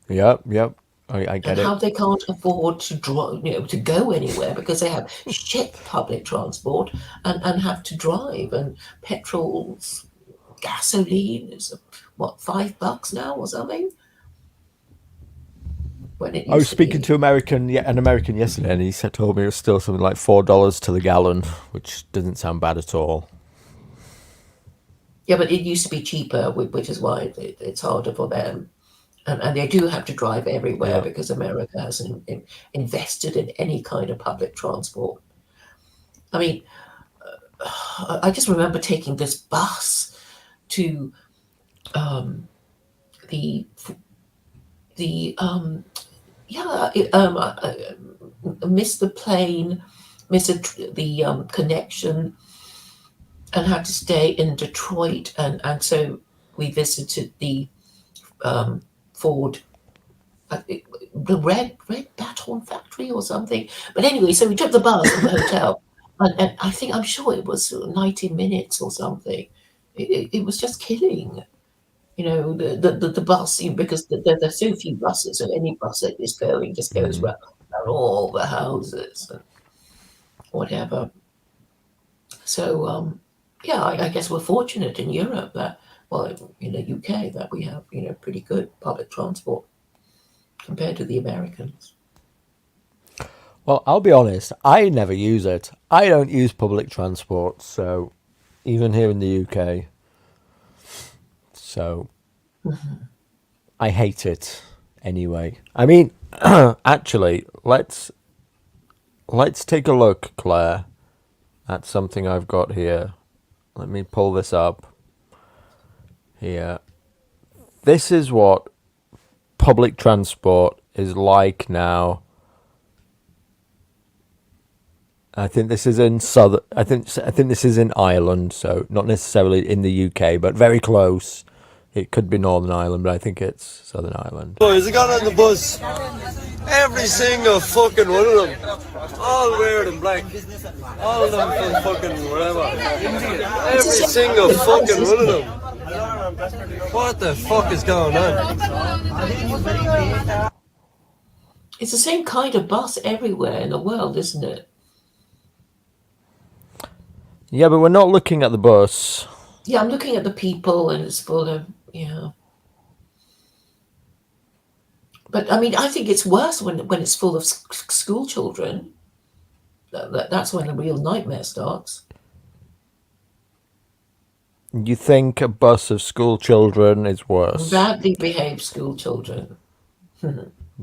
Yep. Yep. I And get how it. they can't afford to to go anywhere because they have shit public transport and have to drive and petrol's gasoline is what $5 now or something when it I was used to speaking be. to an American yesterday, and he said told me it was still something like $4 to the gallon, which doesn't sound bad at all. Yeah, but it used to be cheaper, which is why it's harder for them. And they do have to drive everywhere Yeah. because America hasn't invested in any kind of public transport. I mean, I just remember taking this bus to um, the the yeah missed the plane, missed the connection, and had to stay in Detroit, and so we visited the Ford, the red baton factory or something. But anyway, so we took the bus from the hotel, and I'm sure it was 90 minutes or something. It was just killing. The bus, because there's so few buses, and any bus that is going just goes Mm. around all the houses and whatever. So, yeah, I guess we're fortunate in Europe that, well, in the UK, that we have, pretty good public transport compared to the Americans. Well, I'll be honest. I never use it. I don't use public transport, so even here in the UK, so I hate it anyway. I mean, actually, let's take a look, Claire, at something I've got here. Let me pull this up here. This is what public transport is like now. I think this is in southern. I think this is in Ireland, so not necessarily in the UK, but very close It could be Northern Ireland, but I think it's Southern Ireland. Boys, I got on the bus. Every single fucking one of them. All weird and black. All of them from fucking wherever. It's the Every same single kind of bus, fucking one isn't of it? them. What the fuck is going on? It's the same kind of bus everywhere in the world, isn't it? Yeah, but we're not looking at the bus. Yeah, I'm looking at the people, and it's full of yeah. But I mean, I think it's worse when it's full of school children. That's when the real nightmare starts. You think a bus of school children is worse? Badly behaved school children.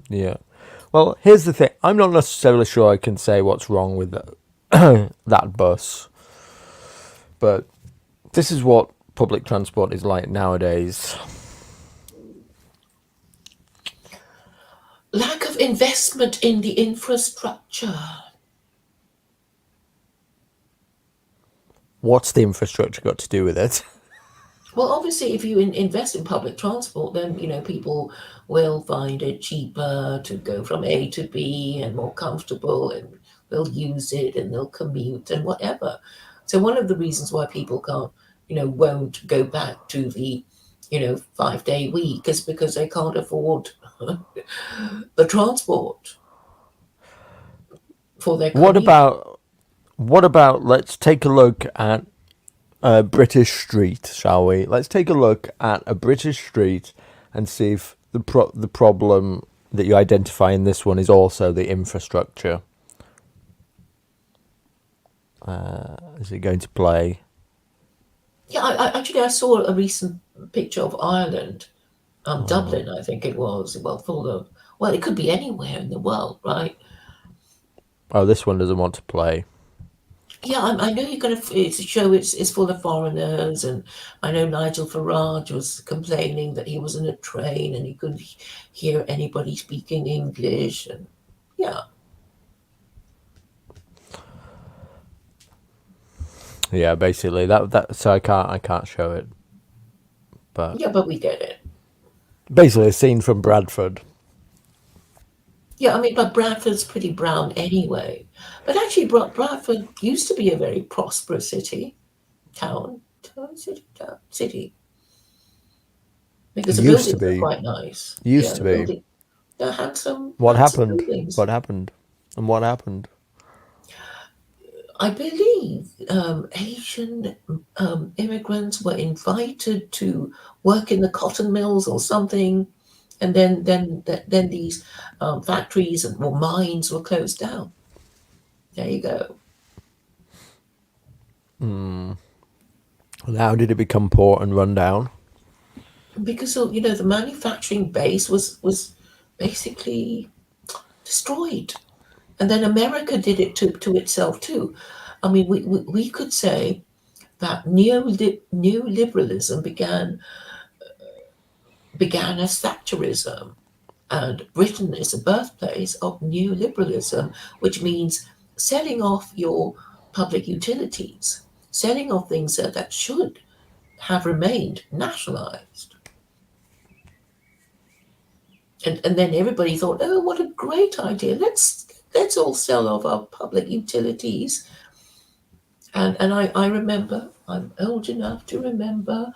Yeah. Well, here's the thing. I'm not necessarily sure I can say what's wrong with that bus. But this is what public transport is like nowadays. Lack of investment in the infrastructure. What's the infrastructure got to do with it? Well, obviously, if you invest in public transport, then people will find it cheaper to go from A to B and more comfortable, and they'll use it and they'll commute and whatever. So one of the reasons why people can't, won't go back to the, 5-day week is because they can't afford the transport for their What commute. about let's take a look at a British street, shall we? Let's take a look at a British street and see if the problem that you identify in this one is also the infrastructure. Is it going to play? Yeah, I saw a recent picture of Ireland, Dublin, I think it was. Well, full of, well, it could be anywhere in the world, right? Oh, this one doesn't want to play. Yeah, I know you're going to show it's full of foreigners, and I know Nigel Farage was complaining that he was in a train and he couldn't hear anybody speaking English, and yeah, Yeah, basically that. So I can't show it, but yeah, but we get it. basically a scene from Bradford. Yeah, I mean, but Bradford's pretty brown anyway. But actually, Bradford used to be a very prosperous city, because the Used to buildings are be. quite nice. Used Yeah, to the be. building, they're handsome, What handsome happened? buildings. What happened? And what happened? I believe Asian immigrants were invited to work in the cotton mills or something, and then these factories or mines were closed down. There you go. And how did it become poor and run down? Because the manufacturing base was basically destroyed, and then America did it to itself too. I mean, we could say that neoliberalism began as Thatcherism, and Britain is the birthplace of neoliberalism, which means selling off your public utilities, selling off things that should have remained nationalized. And then everybody thought, oh, what a great idea! Let's all sell off our public utilities. And I remember, I'm old enough to remember,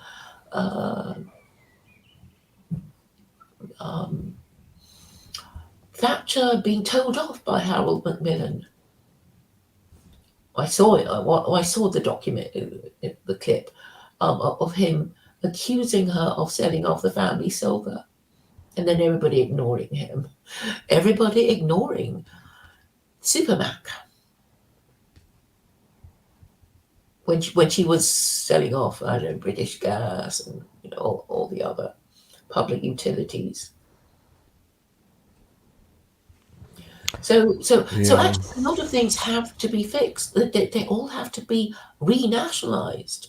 Thatcher being told off by Harold Macmillan. I saw it. I saw the document, the clip of him accusing her of selling off the family silver, and then everybody ignoring him. Everybody ignoring Supermac when she was selling off, I don't know, British Gas and all the other public utilities. So Yeah. actually, a lot of things have to be fixed. They all have to be renationalized.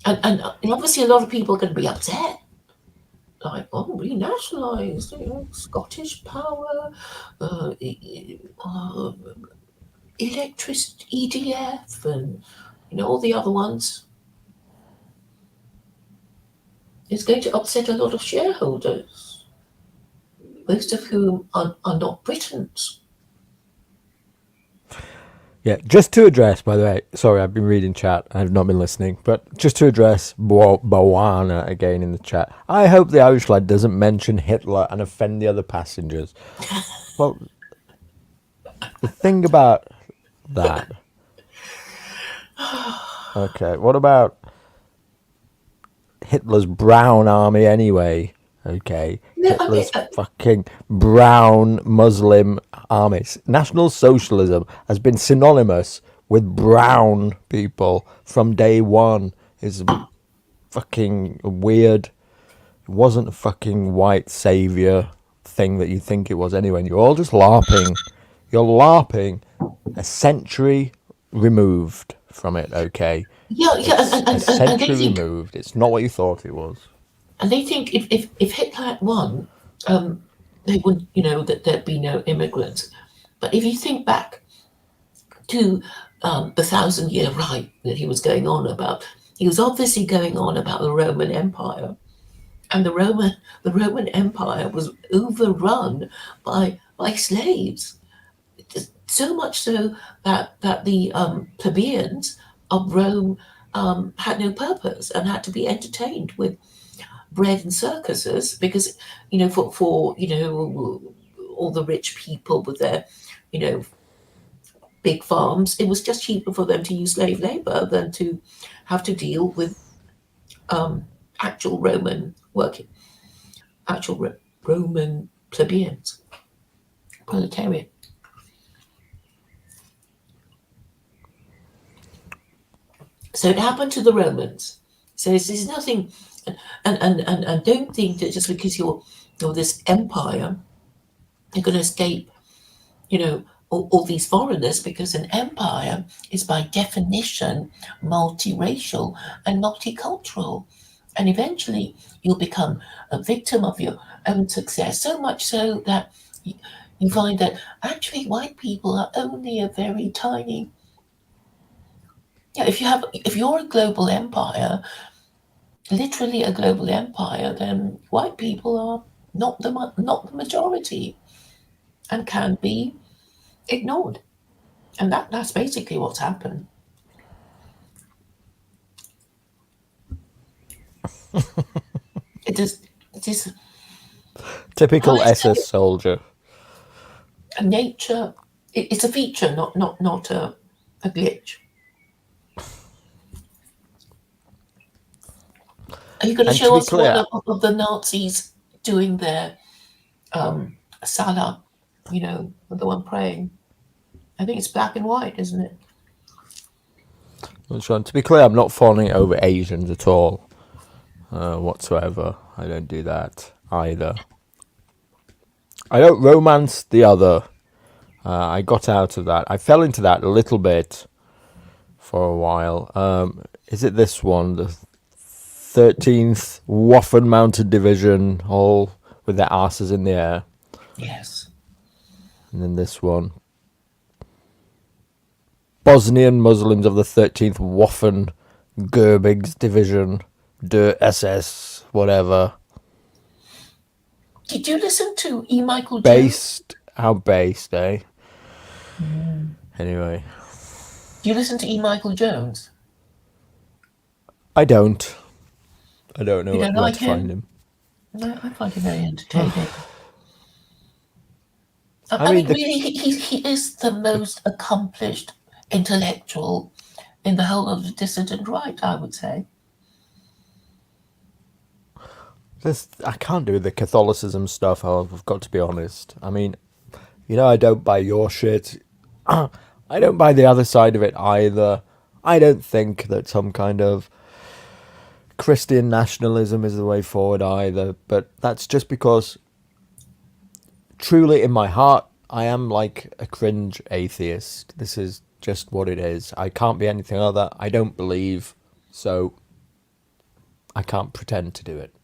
And obviously, a lot of people are going to be upset. Like, oh, renationalised, Scottish Power, electricity, EDF, and all the other ones. is going to upset a lot of shareholders, most of whom are not Britons. Yeah, just to address, by the way, sorry, I've been reading chat. I've not been listening, but just to address Bowana again in the chat. I hope the Irish lad doesn't mention Hitler and offend the other passengers. Well, the thing about that. Okay, what about Hitler's brown army anyway? Okay, No, I mean, Hitler's fucking brown Muslim armies. National Socialism has been synonymous with brown people from day one. It's fucking weird. It wasn't a fucking white savior thing that you think it was anyway. And you're all just LARPing. You're LARPing a century removed from it, okay? yeah, yeah, It's a and they century think, removed. It's not what you thought it was. if Hitler had won, they would, that there'd be no immigrants. But if you think back to the thousand-year right that he was going on about, he was obviously going on about the Roman Empire, and the Roman Empire was overrun by slaves, so much so that the plebeians of Rome had no purpose and had to be entertained with bread and circuses because for all the rich people with their you know big farms, it was just cheaper for them to use slave labor than to have to deal with actual Roman working, actual Roman plebeians, proletariat. So it happened to the Romans. So this is nothing, and don't think that just because you're this empire, you're going to escape, all these foreigners, because an empire is by definition multiracial and multicultural. And eventually you'll become a victim of your own success, so much so that you find that actually white people are only a very tiny. Yeah, if you're a global empire, literally a global empire, then white people are not the majority and can be ignored. And that's basically what's happened. It is Typical I say SS soldier. a nature. It's a feature, not a glitch. Are you going to And to show be us one clear, of the Nazis doing their salah? The one praying. I think it's black and white, isn't it? Sean, to be clear, I'm not fawning over Asians at all, whatsoever. I don't do that either. I don't romance the other. I got out of that. I fell into that a little bit for a while. Is it this one, the 13th Waffen Mounted Division, all with their asses in the air? Yes. And then this one, Bosnian Muslims of the 13th Waffen Gerbigs Division, der SS, whatever. Did you listen to E. Michael Jones? Based, how based, eh? Anyway, Do you listen to E. Michael Jones? I don't. I don't know You don't where like to find him? him. No, I find him very entertaining. I I mean, mean, really, he is the most accomplished intellectual in the whole of the dissident right, I would say. I can't do the Catholicism stuff, I've got to be honest. I mean, I don't buy your shit. I don't buy the other side of it either. I don't think that some kind of Christian nationalism is the way forward either. But that's just because, truly in my heart, I am like a cringe atheist. This is just what it is. I can't be anything other. I don't believe, so I can't pretend to do it.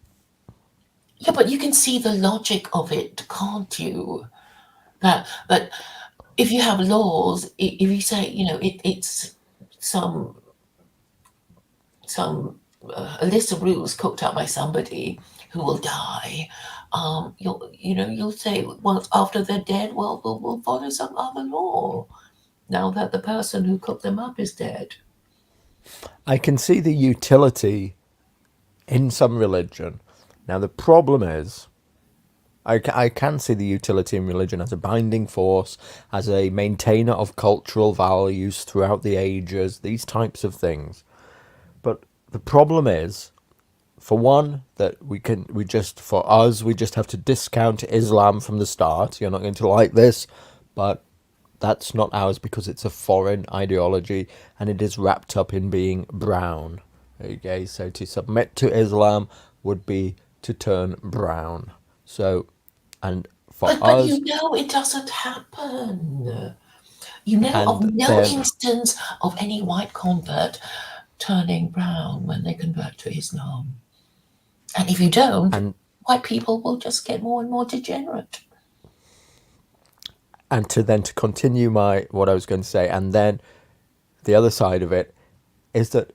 Yeah, but you can see the logic of it, can't you? That if you have laws, if you say, it's some a list of rules cooked up by somebody who will die, you'll say, well, after they're dead, well, we'll follow some other law. Now that the person who cooked them up is dead. I can see the utility in some religion. Now, the problem is, I can see the utility in religion as a binding force, as a maintainer of cultural values throughout the ages, these types of things. But the problem is, for one, that we just have to discount Islam from the start. You're not going to like this, but that's not ours because it's a foreign ideology and it is wrapped up in being brown. Okay, so to submit to Islam would be to turn brown. So, and for But us, it doesn't happen. You know of and no then, instance of any white convert turning brown when they convert to Islam. And if you don't, and white people will just get more and more degenerate. and to continue what I was going to say, and then the other side of it is that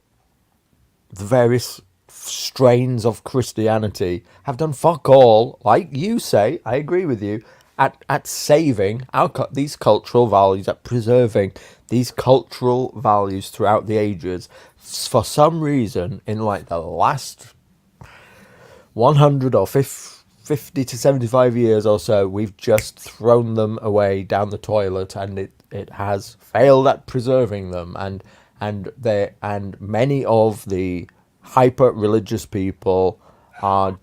the various strains of Christianity have done fuck all, like you say, I agree with you, at saving these cultural values, at preserving these cultural values throughout the ages. For some reason, in like the last 100 or 50 to 75 years or so, we've just thrown them away down the toilet, and it has failed at preserving them. And many of the hyper religious people are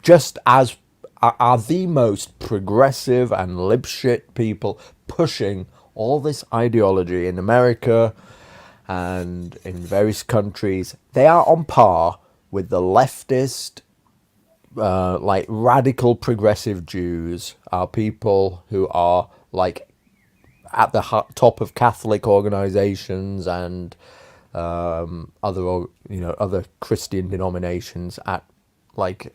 just as are the most progressive and libshit people pushing all this ideology in America and in various countries. They are on par with the leftist, like radical progressive Jews, are people who are like at the top of Catholic organizations and other Christian denominations, at like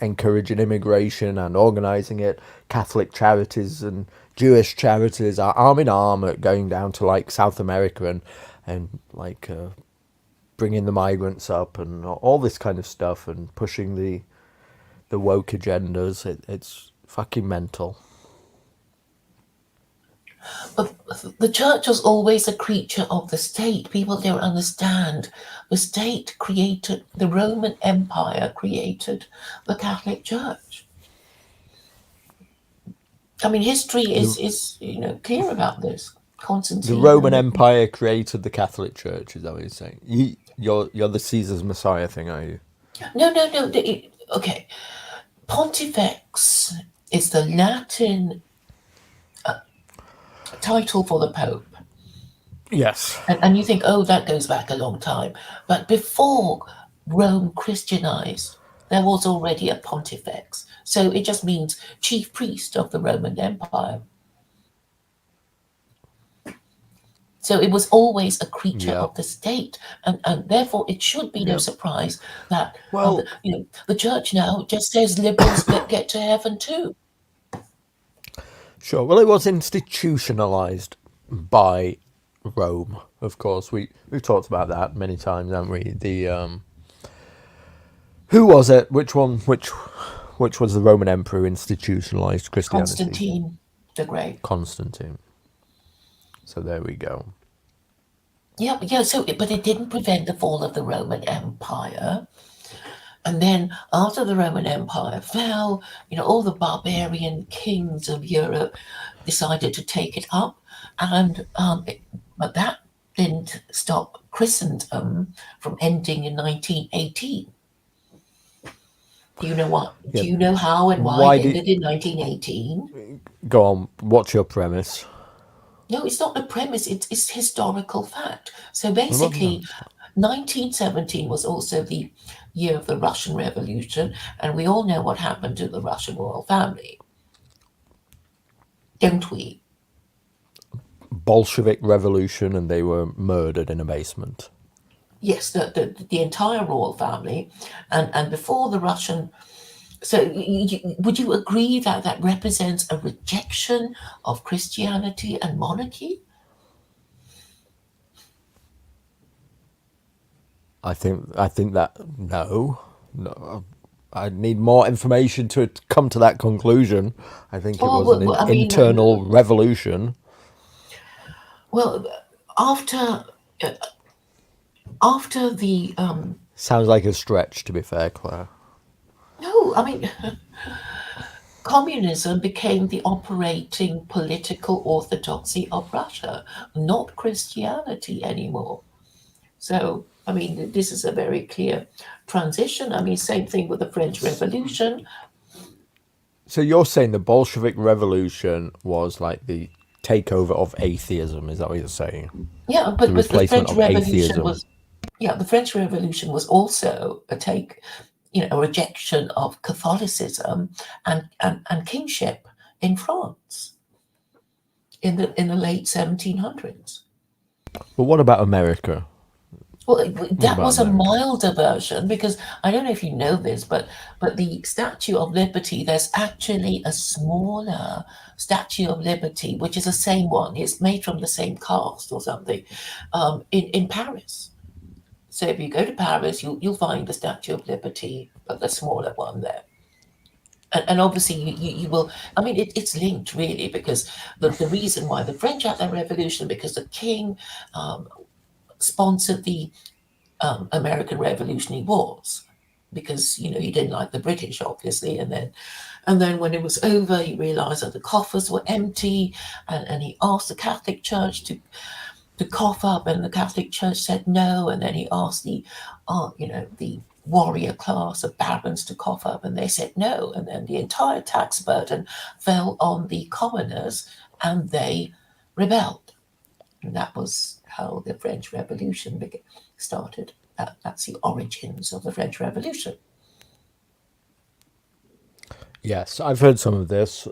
encouraging immigration and organizing it. Catholic charities and Jewish charities are arm in arm at going down to like South America and like bringing the migrants up and all this kind of stuff and pushing the woke agendas. It's fucking mental. But the church was always a creature of the state. People don't understand. The state created, the Roman Empire created the Catholic Church. I mean, history is clear about this. Constantine. The Roman Empire created the Catholic Church. Is that what you're saying? You're the Caesar's Messiah thing, are you? No. Okay. Pontifex is the Latin title for the Pope. Yes. And you think, oh, that goes back a long time. But before Rome Christianized, there was already a pontifex. So it just means chief priest of the Roman Empire. So it was always a creature of the state. And therefore it should be no surprise that the church now just says liberals get to heaven too. Sure. Well, it was institutionalized by Rome, of course. We've talked about that many times, haven't we? The who was it? Which was the Roman emperor who institutionalized Christianity? Constantine the Great. Constantine. So there we go. Yeah. So, but it didn't prevent the fall of the Roman Empire. And then after the Roman Empire fell, all the barbarian kings of Europe decided to take it up, and but that didn't stop Christendom from ending in 1918. Do you know what? Yeah. Do you know how and why it ended in 1918? Go on. What's your premise? No, it's not a premise. It's historical fact. So basically, 1917 was also the year of the Russian Revolution, and we all know what happened to the Russian royal family, don't we? Bolshevik revolution, and they were murdered in a basement. Yes, the entire royal family, and before the Russian. So would you agree that represents a rejection of Christianity and monarchy? I think that no, I need more information to come to that conclusion. I think it Oh, was an I mean, internal revolution. well, after uh, after the Sounds like a stretch, to be fair, Claire. no, I mean, communism became the operating political orthodoxy of Russia, not Christianity anymore. So, I mean, this is a very clear transition. I mean, same thing with the French Revolution. So you're saying the Bolshevik Revolution was like the takeover of atheism? Is that what you're saying? Yeah, The but the replacement French of Revolution atheism. was, yeah, the French Revolution was also a take, a rejection of Catholicism and kingship in France in the late 1700s. But what about America? Well, What that about was a America? milder version because I don't know if you know this, but the Statue of Liberty, there's actually a smaller Statue of Liberty, which is the same one. It's made from the same cast or something, in Paris. So if you go to Paris, you'll find the Statue of Liberty, but the smaller one there. And obviously you will. I mean, it's linked really because the reason why the French had their revolution because the king sponsored the American Revolutionary Wars because he didn't like the British, obviously, and then when it was over, he realised that the coffers were empty, and he asked the Catholic Church to cough up, and the Catholic Church said no, and then he asked the warrior class of barons to cough up, and they said no, and then the entire tax burden fell on the commoners, and they rebelled. And that was how the French Revolution started. That's the origins of the French Revolution. Yes, I've heard some of this,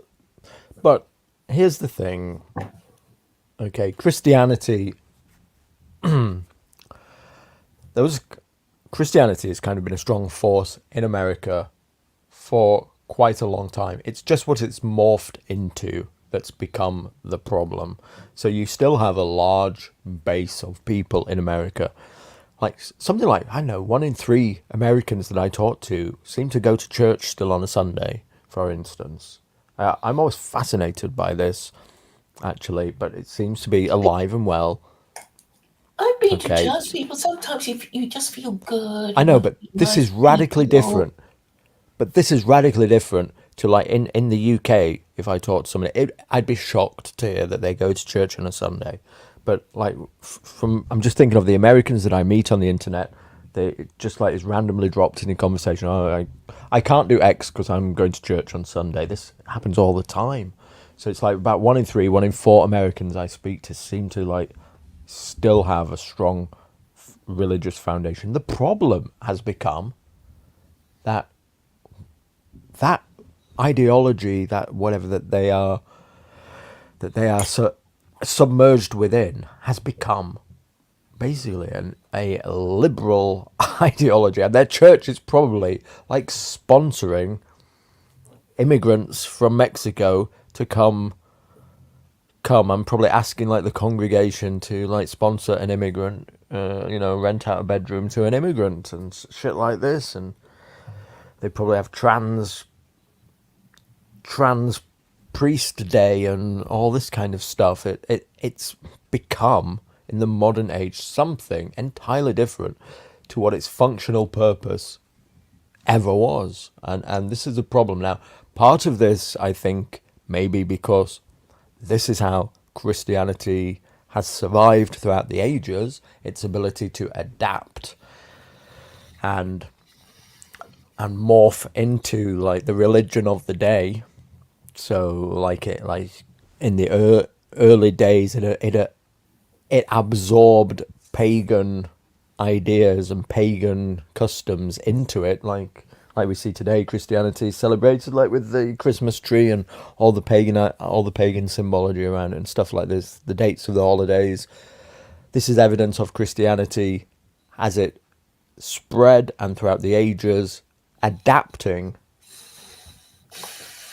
but here's the thing. Okay, Christianity. There was Christianity has kind of been a strong force in America for quite a long time. It's just what it's morphed into that's become the problem. So you still have a large base of people in America. Like something like, I don't know, 1 in 3 Americans that I talk to seem to go to church still on a Sunday, for instance. I'm always fascinated by this, actually, but it seems to be alive and well. I've been to Okay, church, people. Sometimes you just feel good. I You know, know, but this nice is radically people. different. But this is radically different to like in the UK. If I talk to somebody, I'd be shocked to hear that they go to church on a Sunday. But like from, I'm just thinking of the Americans that I meet on the internet. They it just like is randomly dropped in a conversation. Oh, I can't do X because I'm going to church on Sunday. This happens all the time. So it's like about 1 in 3, 1 in 4 Americans I speak to seem to like still have a strong religious foundation. The problem has become that that ideology, that whatever that they are submerged within, has become basically a liberal ideology, and their church is probably like sponsoring immigrants from Mexico to come. I'm probably asking like the congregation to like sponsor an immigrant, rent out a bedroom to an immigrant and shit like this, and they probably have trans priest day and all this kind of stuff. It's become in the modern age something entirely different to what its functional purpose ever was, and this is a problem now. Part of this, I think, maybe because this is how Christianity has survived throughout the ages, its ability to adapt and morph into like the religion of the day. So like in the early days, it absorbed pagan ideas and pagan customs into it, like we see today. Christianity is celebrated like with the Christmas tree and all the pagan symbology around it and stuff like this. The dates of the holidays. This is evidence of Christianity as it spread and throughout the ages, adapting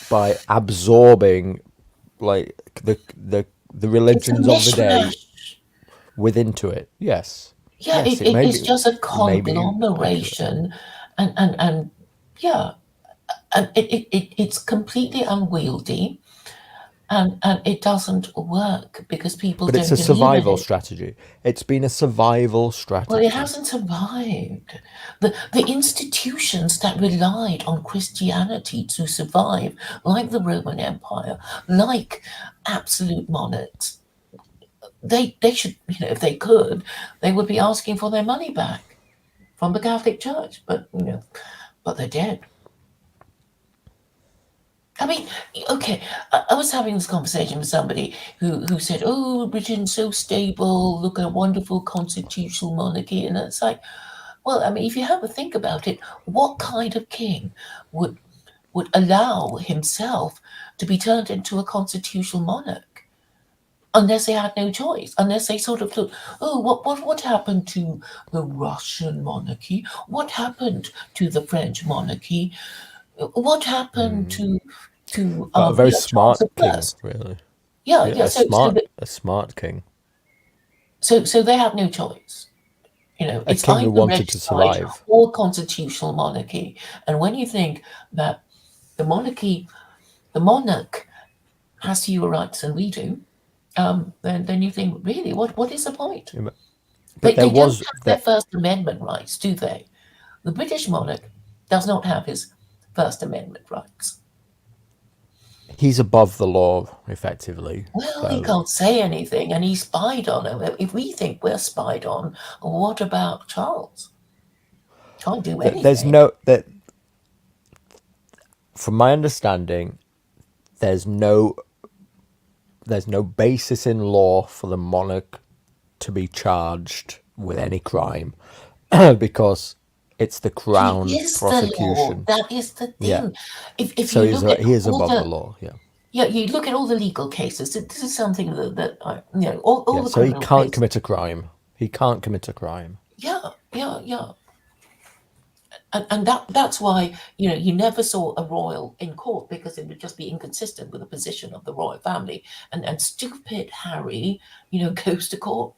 by absorbing like the It's a religions of the day mishmash. within to it. Yes. Yeah, Yes, it's just a may be accurate. conglomeration, and yeah, and it's completely unwieldy, and it doesn't work because people But it's don't a believe in survival it. strategy. It's been a survival Well, it strategy. hasn't survived. The institutions that relied on Christianity to survive, like the Roman Empire, like absolute monarchs, they should, if they could, they would be asking for their money back from the Catholic Church. But they're dead. I mean, okay, I was having this conversation with somebody who said, "Oh, Britain's so stable. Look at a wonderful constitutional monarchy," and it's like, well, I mean, if you have a think about it, what kind of king would allow himself to be turned into a constitutional monarch unless they had no choice, unless they sort of thought, oh, what happened to the Russian monarchy? What happened to the French monarchy? What happened to But a very Charles smart the king, First? really. Yeah, Yeah, yeah. a smart king. So they have no choice. A It's king who either wanted to regicide survive. or constitutional monarchy. And when you think that the monarchy, the monarch has fewer rights than we do, then you think, really, what is the point? But there They don't was have their that First Amendment rights, do they? The British monarch does not have his First Amendment rights. he's above the law, effectively. Well, he So can't say anything, and he's spied on. If we think we're spied on, what about Charles? Can't do there's anything. no that, from my understanding, there's no basis in law for the monarch to be charged with any crime because it's the He crown's is the law. prosecution. That is the Yeah. thing. If So you look at he is all above the the law. Yeah. yeah, you look at all the legal cases. This is something that all Yeah. the So he criminal can't cases. commit a crime. He can't commit a crime. Yeah, yeah, yeah. And that's why you never saw a royal in court because it would just be inconsistent with the position of the royal family. And stupid Harry, goes to court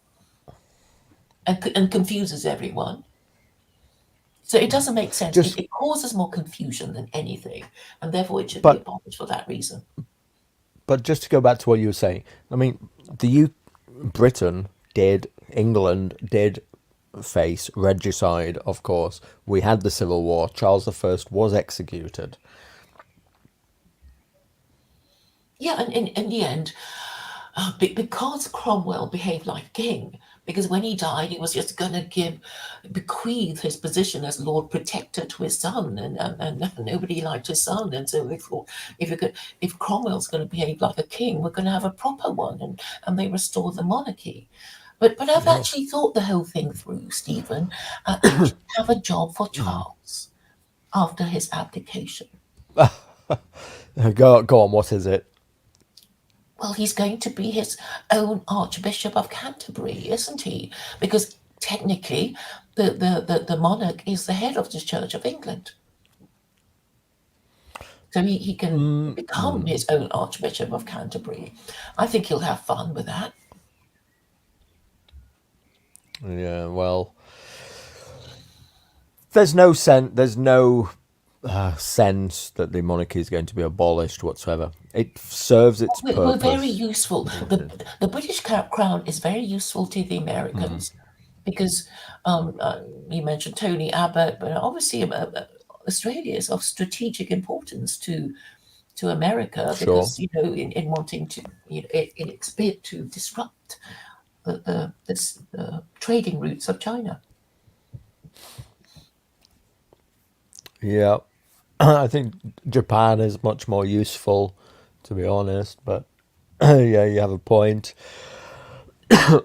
and confuses everyone. So it doesn't make sense. It, Just it causes more confusion than anything, and therefore it should be but abolished for that reason. just to go back to what you were saying, I mean, Britain England did face regicide, of course. We had the Civil War. Charles I was executed. Yeah, and in the end, because Cromwell behaved like a king, because when he died, he was just going to bequeath his position as Lord Protector to his son, and nobody liked his son, and so they thought, if Cromwell's going to behave like a king, we're going to have a proper one, and they restored the monarchy. But I've Yeah. actually thought the whole thing through, Stephen. I should have a job for Charles after his abdication. Go on. What is it? Well, he's going to be his own Archbishop of Canterbury, isn't he? Because technically, the monarch is the head of the Church of England. So he can become his own Archbishop of Canterbury. I think he'll have fun with that. Yeah. Well, there's no sense that the monarchy is going to be abolished whatsoever. It serves its We're very purpose. useful. The British crown is very useful to the Americans because you mentioned Tony Abbott, but obviously Australia is of strategic importance to America Sure. because in wanting to in its bid to disrupt the trading routes of China. Yeah. I think Japan is much more useful, to be honest. But yeah, you have a point. I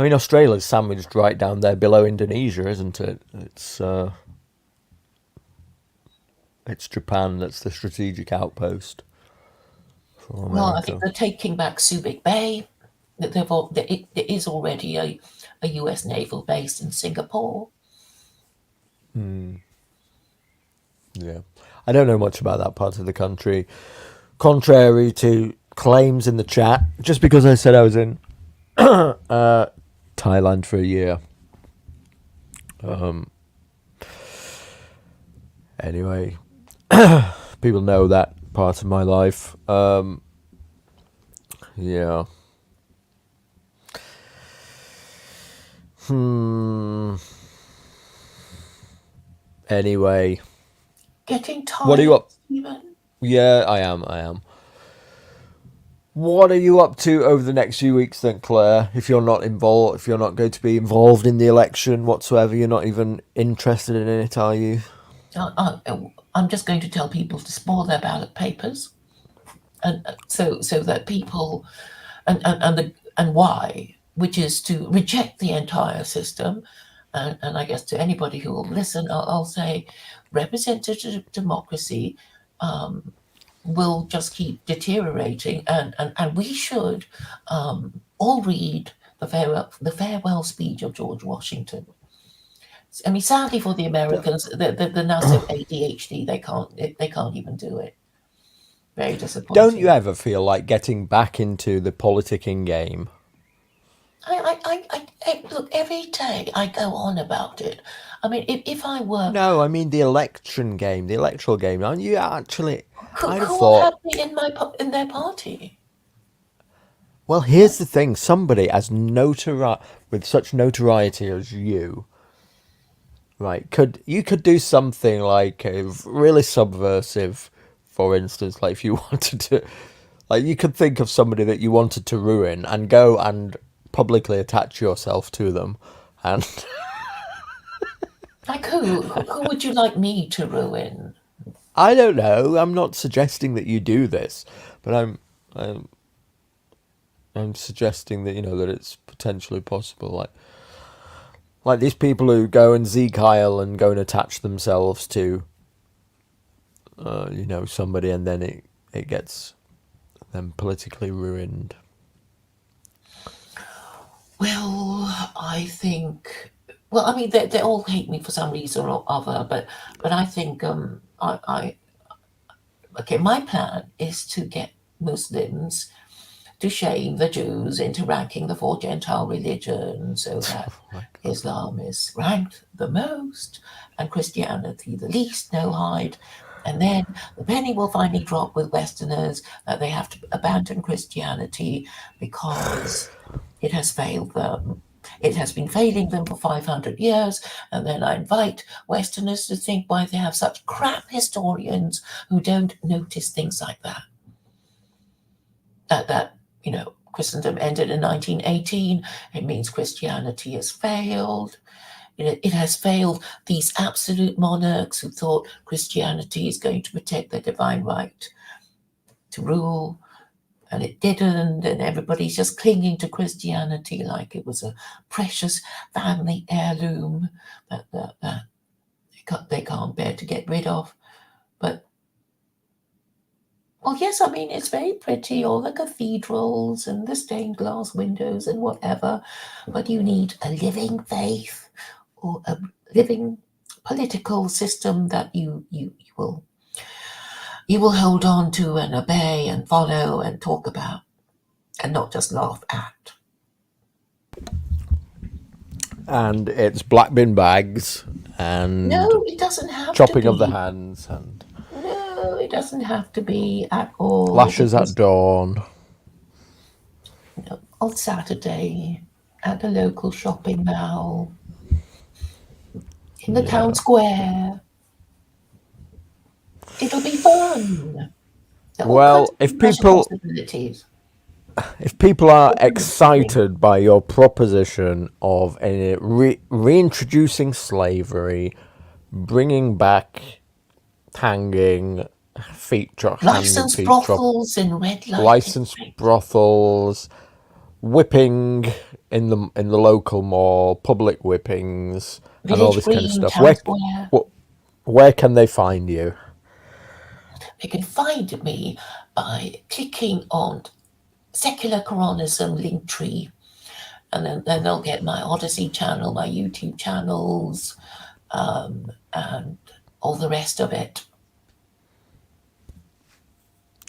mean, Australia's sandwiched right down there below Indonesia, isn't it? It's Japan that's the strategic outpost for Well, I think America. they're taking back Subic Bay. That there is already a U.S. naval base in Singapore. Yeah. I don't know much about that part of the country. Contrary to claims in the chat, just because I said I was in Thailand for a year. Anyway, people know that part of my life. Yeah. Anyway, Getting what are you tired, up? Stephen? Yeah, I am. What are you up to over the next few weeks then, Claire? If you're not involved, if you're not going to be involved in the election whatsoever, you're not even interested in it, are you? I'm just going to tell people to spoil their ballot papers, and so that people, and why, which is to reject the entire system, and I guess to anybody who will listen, I'll say, representative democracy will just keep deteriorating, and we should all read the farewell speech of George Washington. I mean, sadly for the Americans, they're now so ADHD they can't even do it. Very disappointing. Don't you ever feel like getting back into the politicking game? I look, every day I go on about it. I mean, if I were No, I mean the election game, the electoral game. Aren't you actually? I'd have who will thought. have me in their party? Well, here's the thing: somebody as with such notoriety as you, right? You could do something like really subversive, for instance, like if you wanted to, like you could think of somebody that you wanted to ruin and go and publicly attach yourself to them, and Like who would you like me to ruin? I don't know. I'm not suggesting that you do this, but I'm suggesting that that it's potentially possible. Like these people who go and Kyle and go and attach themselves to somebody, and then it gets them politically ruined. Well, I think. Well, I mean, they all hate me for some reason or other, but I think okay. My plan is to get Muslims to shame the Jews into ranking the four Gentile religions, so that Islam is ranked the most and Christianity the least, no hide. And then the penny will finally drop with Westerners that they have to abandon Christianity because it has failed them. It has been failing them for 500 years. And then I invite Westerners to think why they have such crap historians who don't notice things like that. That Christendom ended in 1918. It means Christianity has failed. It has failed these absolute monarchs who thought Christianity is going to protect their divine right to rule, and it didn't, and everybody's just clinging to Christianity like it was a precious family heirloom that they can't bear to get rid of. But well, yes, I mean, it's very pretty, all the cathedrals and the stained glass windows and whatever, but you need a living faith or a living political system that you will hold on to and obey and follow and talk about and not just laugh at. And it's black bin bags and No, it doesn't have chopping to of the be. hands and No, it doesn't have to be at all. lashes at dawn. On Saturday at the local shopping mall, in the town square. It'll be fun. There are all Well, kinds of pleasure possibilities. if people are excited by your proposition of reintroducing slavery, bringing back hanging, Licensed brothels in red light. Licensed brothels, whipping in the local mall, public whippings, and all this kind of stuff. Where can they find you? They can find me by clicking on Secular Coronism Linktree, and then they'll get my Odyssey channel, my YouTube channels, and all the rest of it.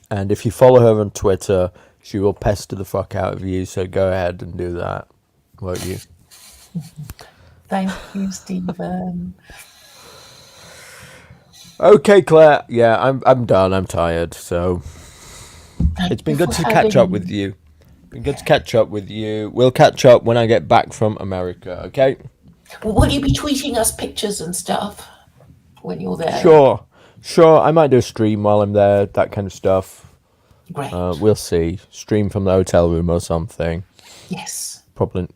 And if you follow her on Twitter, she will pester the fuck out of you, so go ahead and do that, won't you? Thank you, Stephen. Okay, Claire. Yeah, I'm done. I'm tired. So Thank it's been you good for to catch up having with me. you. Been good to catch up with you. We'll catch up when I get back from America. Okay. Well, will you be tweeting us pictures and stuff when you're there? Sure. Sure. I might do a stream while I'm there. That kind of stuff. Great. We'll see. Stream from the hotel room or something. Yes. Probably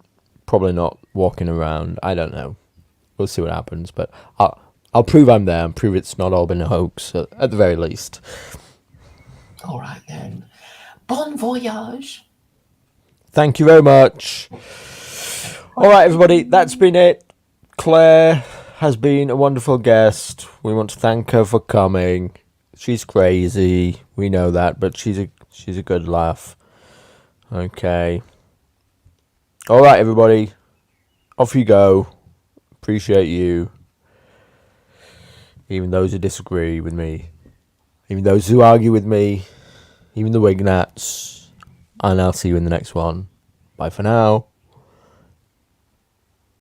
not walking around. I don't know. We'll see what happens. But I'll prove I'm there and prove it's not all been a hoax at the very least. All right then. Bon voyage. Thank you very much. All right, everybody. That's been it. Claire has been a wonderful guest. We want to thank her for coming. She's crazy. We know that, but she's a good laugh. Okay. All right, everybody. Off you go. Appreciate you. Even those who disagree with me. Even those who argue with me. Even the Wignats. And I'll see you in the next one. Bye for now.